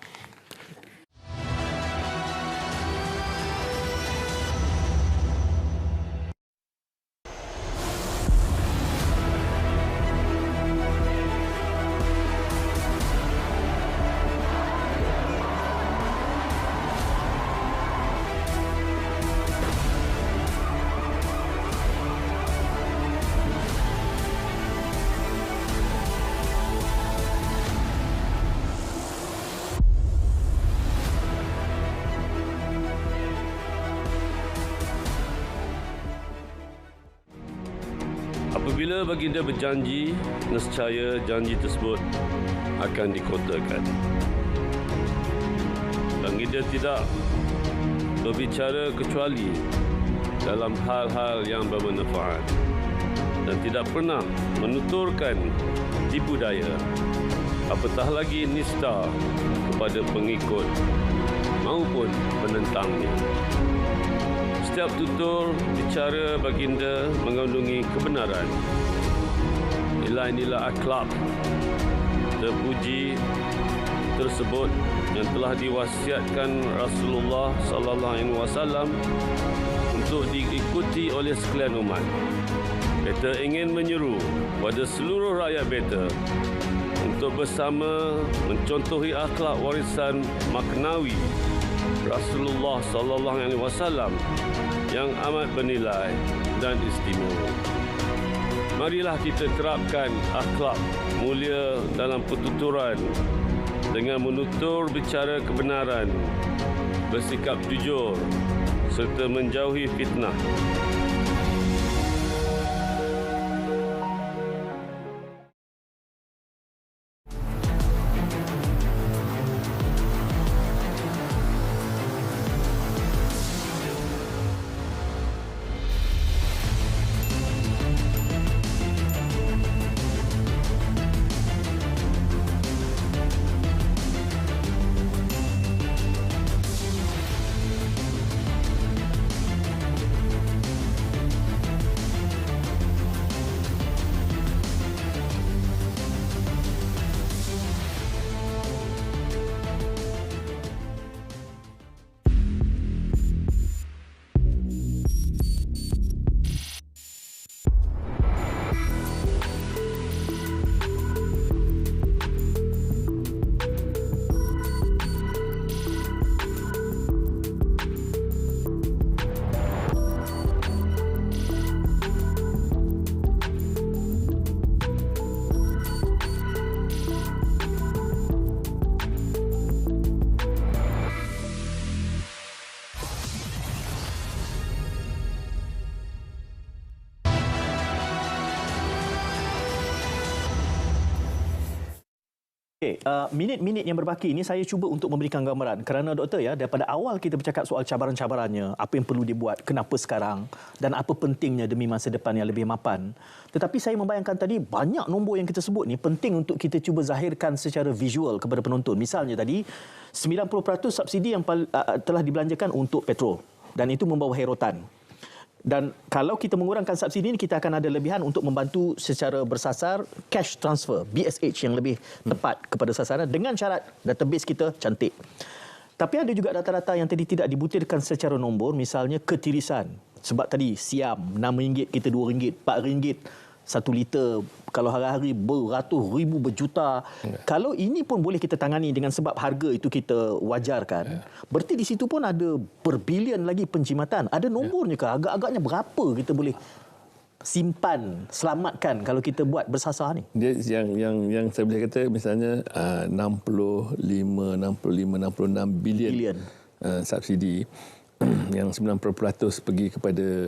Apabila baginda berjanji, nescaya janji tersebut akan dikotakan. Baginda tidak berbicara kecuali dalam hal-hal yang bermanfaat dan tidak pernah menuturkan tipu daya, apatah lagi nista kepada pengikut maupun penentangnya. Setiap tutur bicara baginda mengandungi kebenaran, nilai-nilai akhlak terpuji tersebut yang telah diwasiatkan Rasulullah sallallahu alaihi wasallam untuk diikuti oleh sekalian umat. Beta ingin menyeru pada seluruh rakyat beta untuk bersama mencontohi akhlak warisan maknawi Rasulullah sallallahu alaihi wasallam yang amat bernilai dan istimewa. Marilah kita terapkan akhlak mulia dalam pertuturan dengan menutur bicara kebenaran, bersikap jujur serta menjauhi fitnah. Minit-minit yang berbaki ini saya cuba untuk memberikan gambaran kerana doktor ya, daripada awal kita bercakap soal cabaran-cabarannya, apa yang perlu dibuat, kenapa sekarang dan apa pentingnya demi masa depan yang lebih mapan. Tetapi saya membayangkan tadi banyak nombor yang kita sebut ni penting untuk kita cuba zahirkan secara visual kepada penonton. Misalnya tadi 90% subsidi yang telah dibelanjakan untuk petrol dan itu membawa hairotan. Dan kalau kita mengurangkan subsidi ini, kita akan ada lebihan untuk membantu secara bersasar cash transfer, BSH yang lebih tepat kepada sasaran dengan syarat database kita cantik. Tapi ada juga data-data yang tadi tidak dibutirkan secara nombor, misalnya ketirisan. Sebab tadi siam, RM6 kita RM2, RM4, 1 liter. Kalau hari-hari beratus ribu, berjuta. Kalau ini pun boleh kita tangani dengan sebab harga itu kita wajarkan. Berarti di situ pun ada berbilion lagi penjimatan. Ada nombornya ke? Agak-agaknya berapa kita boleh simpan, selamatkan kalau kita buat bersasar ni? Dia yang saya boleh kata misalnya 65, 66 bilion subsidi yang 90% pergi kepada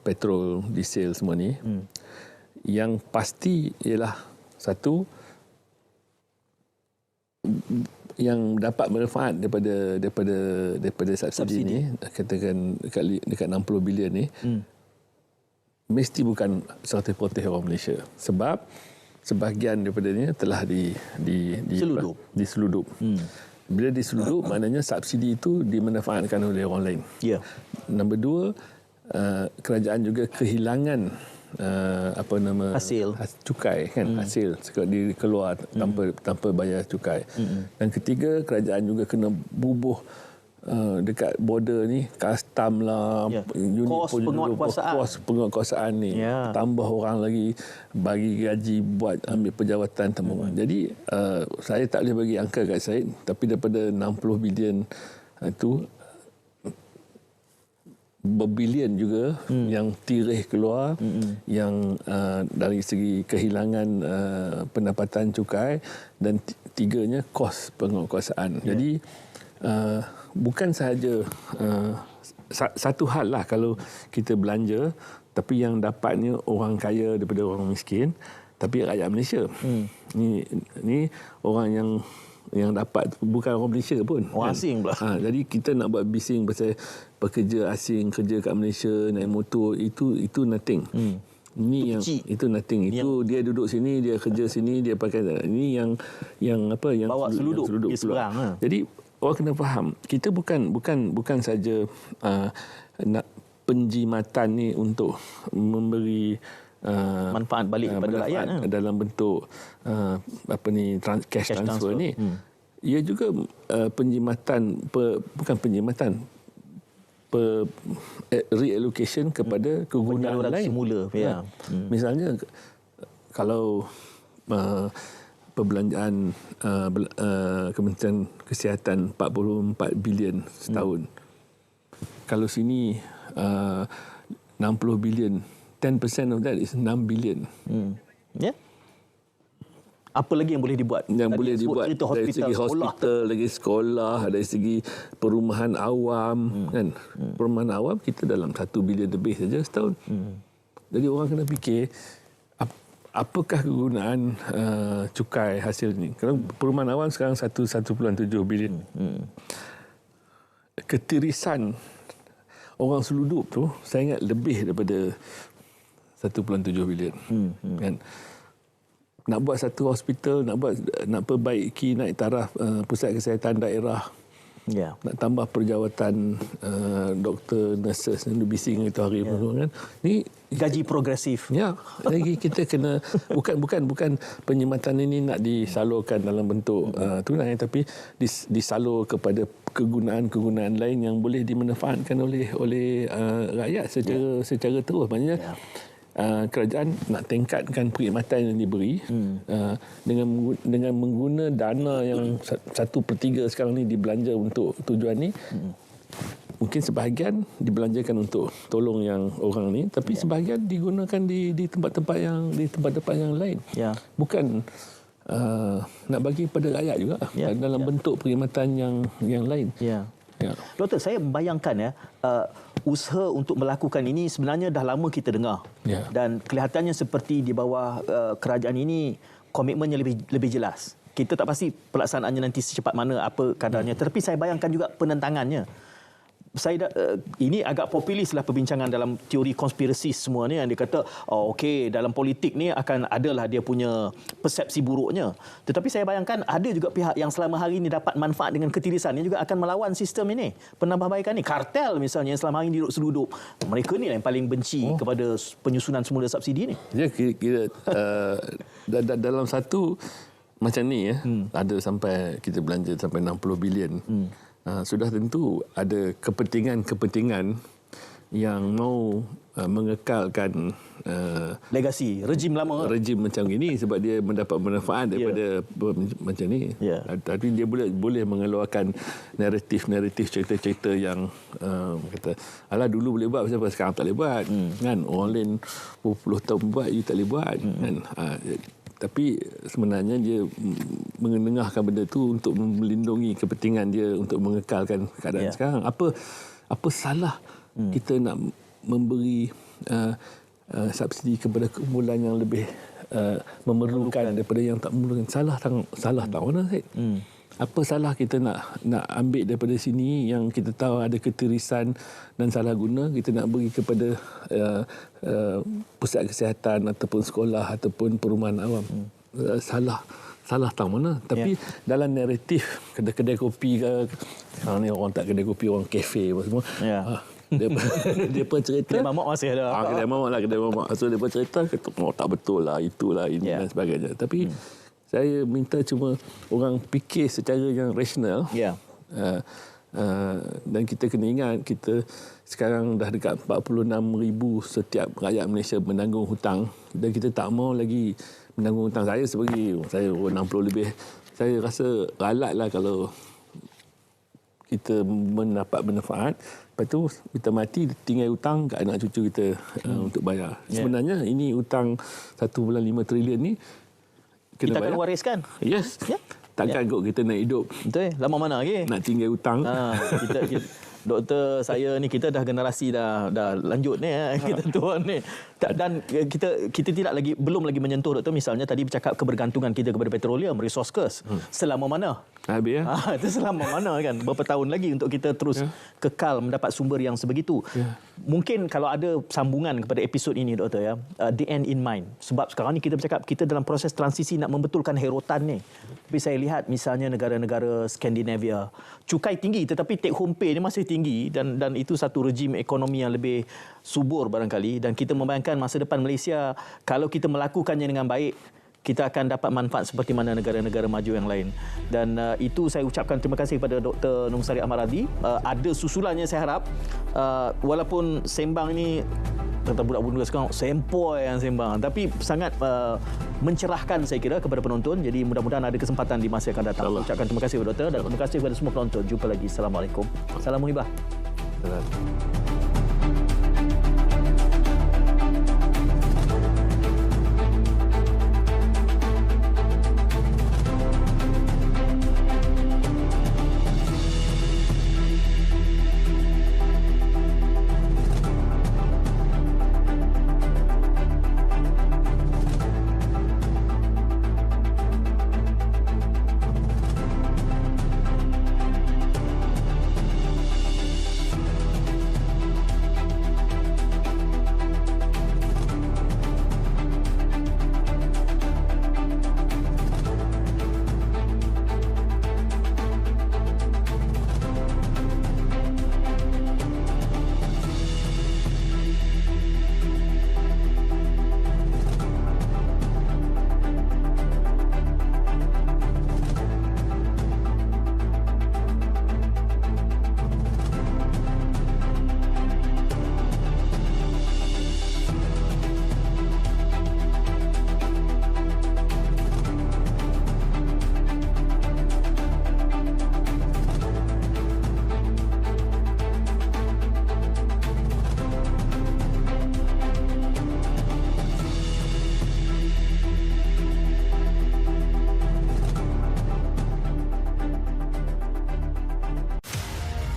petrol, diesel semua ni. Yang pasti ialah satu yang dapat manfaat daripada subsidi ni, katakan dekat 60 bilion ni, mesti bukan 100% orang Malaysia. Sebab sebahagian daripadanya telah diseludup. Bila diseludup, maknanya subsidi itu dimanfaatkan oleh orang lain. Nombor dua, kerajaan juga kehilangan hasil cukai kan, hasil dia keluar tanpa bayar cukai. Dan ketiga, kerajaan juga kena bubuh dekat border ni, custom lah, kos penguatkuasaan ni, tambah orang lagi, bagi gaji, buat ambil pejawatan tambah. Jadi saya tak boleh bagi angka kat Syed, tapi daripada 60 bilion itu berbilion juga yang tirih keluar, yang dari segi kehilangan pendapatan cukai, dan tiganya kos penguatkuasaan. Jadi bukan sahaja satu hal lah kalau kita belanja tapi yang dapatnya orang kaya daripada orang miskin, tapi rakyat Malaysia. Ni orang yang dapat bukan orang Malaysia pun. Orang asing pula. Jadi kita nak buat bising pasal pekerja asing kerja kat Malaysia naik motor, itu nothing. Ini yang itu nothing. Itu dia duduk sini, dia kerja sini, dia pakai. Ini yang apa yang bawa seluduk seberang. Jadi orang kena faham, kita bukan saja nak penjimatan ni untuk memberi manfaat balik kepada rakyat dalam bentuk cash transfer ni. Ia juga penjimatan bukan penjimatan reallocation kepada kegunaan lain semula. Misalnya kalau perbelanjaan Kementerian Kesihatan 44 bilion setahun. Kalau sini 60 bilion, 10% of that is 6 billion. Apa lagi yang boleh dibuat? Yang boleh dibuat dari segi hospital, dari sekolah, dari segi perumahan awam, kan? Perumahan awam kita dalam 1 bilion lebih saja setahun. Jadi orang kena fikir apakah kegunaan cukai hasil ni? Kerana perumahan awam sekarang 1.7 bilion. Ketirisan orang selundup tu saya ingat lebih daripada 1.7 bilion. Kan? Nak buat satu hospital, nak perbaiki naik taraf pusat kesihatan daerah. Nak tambah perjawatan doktor, nurses yang bising itu hari kan. Ni gaji progresif. Lagi kita kena bukan penjimatan ini nak disalurkan dalam bentuk tunai, tapi disalur kepada kegunaan-kegunaan lain yang boleh dimanfaatkan oleh rakyat secara terus. Maknanya kerajaan nak tingkatkan perkhidmatan yang diberi dengan mengguna dana yang 1/3 sekarang ni dibelanja untuk tujuan ni. Mungkin sebahagian dibelanjakan untuk tolong yang orang ni, tapi sebahagian digunakan di tempat-tempat yang lain. Bukan nak bagi kepada rakyat juga dalam bentuk perkhidmatan yang lain. Doktor, saya bayangkan usaha untuk melakukan ini sebenarnya dah lama kita dengar. Dan kelihatannya seperti di bawah kerajaan ini komitmennya lebih jelas. Kita tak pasti pelaksanaannya nanti secepat mana, apa kadarnya. Tetapi saya bayangkan juga penentangannya. Ini agak populis lah perbincangan dalam teori konspirasi semua ni, yang dia kata okey, dalam politik ni akan adalah dia punya persepsi buruknya. Tetapi saya bayangkan ada juga pihak yang selama hari ini dapat manfaat dengan ketirisan yang juga akan melawan sistem ini, penambahbaikan ni. Kartel misalnya yang selama hari ini duduk seluduk, mereka ni yang paling benci kepada penyusunan semula subsidi ni. Kira dalam satu macam ni ada sampai kita belanja sampai 60 bilion. Sudah tentu ada kepentingan yang mau mengekalkan legasi rejim lama, rejim macam ini sebab dia mendapat manfaat daripada macam ni. Tapi dia boleh mengeluarkan naratif cerita-cerita yang kata alah dulu boleh buat pasal sekarang tak boleh buat kan, orang lain puluh tahun buat you tak boleh buat kan. Tapi sebenarnya dia mengenengahkan benda tu untuk melindungi kepentingan dia untuk mengekalkan keadaan sekarang. Apa salah kita nak memberi subsidi kepada kumpulan yang lebih memerlukan daripada yang tak memerlukan? Salah tak mana Syed? Apa salah kita nak ambil daripada sini yang kita tahu ada ketirisan dan salah guna, kita nak beri kepada pusat kesihatan ataupun sekolah ataupun perumahan awam. Salah tahu mana. Tapi dalam naratif kedai kopi ke, sekarang ni orang tak kedai kopi, orang kafe apa semua. Dia pun cerita. Kedai mamak masih ada. Kedai mamak. So dia pun cerita, tak betul lah, itulah, ini dan sebagainya. Tapi saya minta cuma orang fikir secara yang rasional. Dan kita kena ingat, kita sekarang dah dekat 46,000 setiap rakyat Malaysia menanggung hutang. Dan kita tak mau lagi menanggung hutang. Saya 60 lebih. Saya rasa ralat lah kalau kita mendapat manfaat, lepas tu kita mati tinggal hutang kat anak cucu kita untuk bayar. Sebenarnya ini hutang 1.5 trilion ni kita akan wariskan. Takkan kot kita nak hidup. Betul. Lama mana lagi? Nak tinggal hutang. Doktor, saya ni kita dah generasi dah lanjut ni kita tua ni. Dan kita tidak lagi belum lagi menyentuh doktor, misalnya tadi bercakap kebergantungan kita kepada petroleum, resource curse. Selama mana? Habis ya. Itu selama mana kan? Berapa tahun lagi untuk kita terus kekal mendapat sumber yang sebegitu? Mungkin kalau ada sambungan kepada episod ini doktor ya, the end in mind. Sebab sekarang ni kita bercakap kita dalam proses transisi nak membetulkan herotan ni. Tapi saya lihat misalnya negara-negara Skandinavia, cukai tinggi tetapi take home pay ni masih tinggi, dan itu satu rejim ekonomi yang lebih subur barangkali, dan kita membayangkan masa depan Malaysia kalau kita melakukannya dengan baik, kita akan dapat manfaat seperti mana negara-negara maju yang lain. Dan itu saya ucapkan terima kasih kepada Dr. Nungsari Amaradi. Ada susulannya saya harap, walaupun sembang ini kata budak muda sekarang sempoi yang sembang, tapi sangat mencerahkan saya kira kepada penonton. Jadi mudah-mudahan ada kesempatan di masa yang akan datang. Ucapkan terima kasih kepada doktor dan terima kasih kepada semua penonton. Jumpa lagi. Assalamualaikum. Salam muhibah.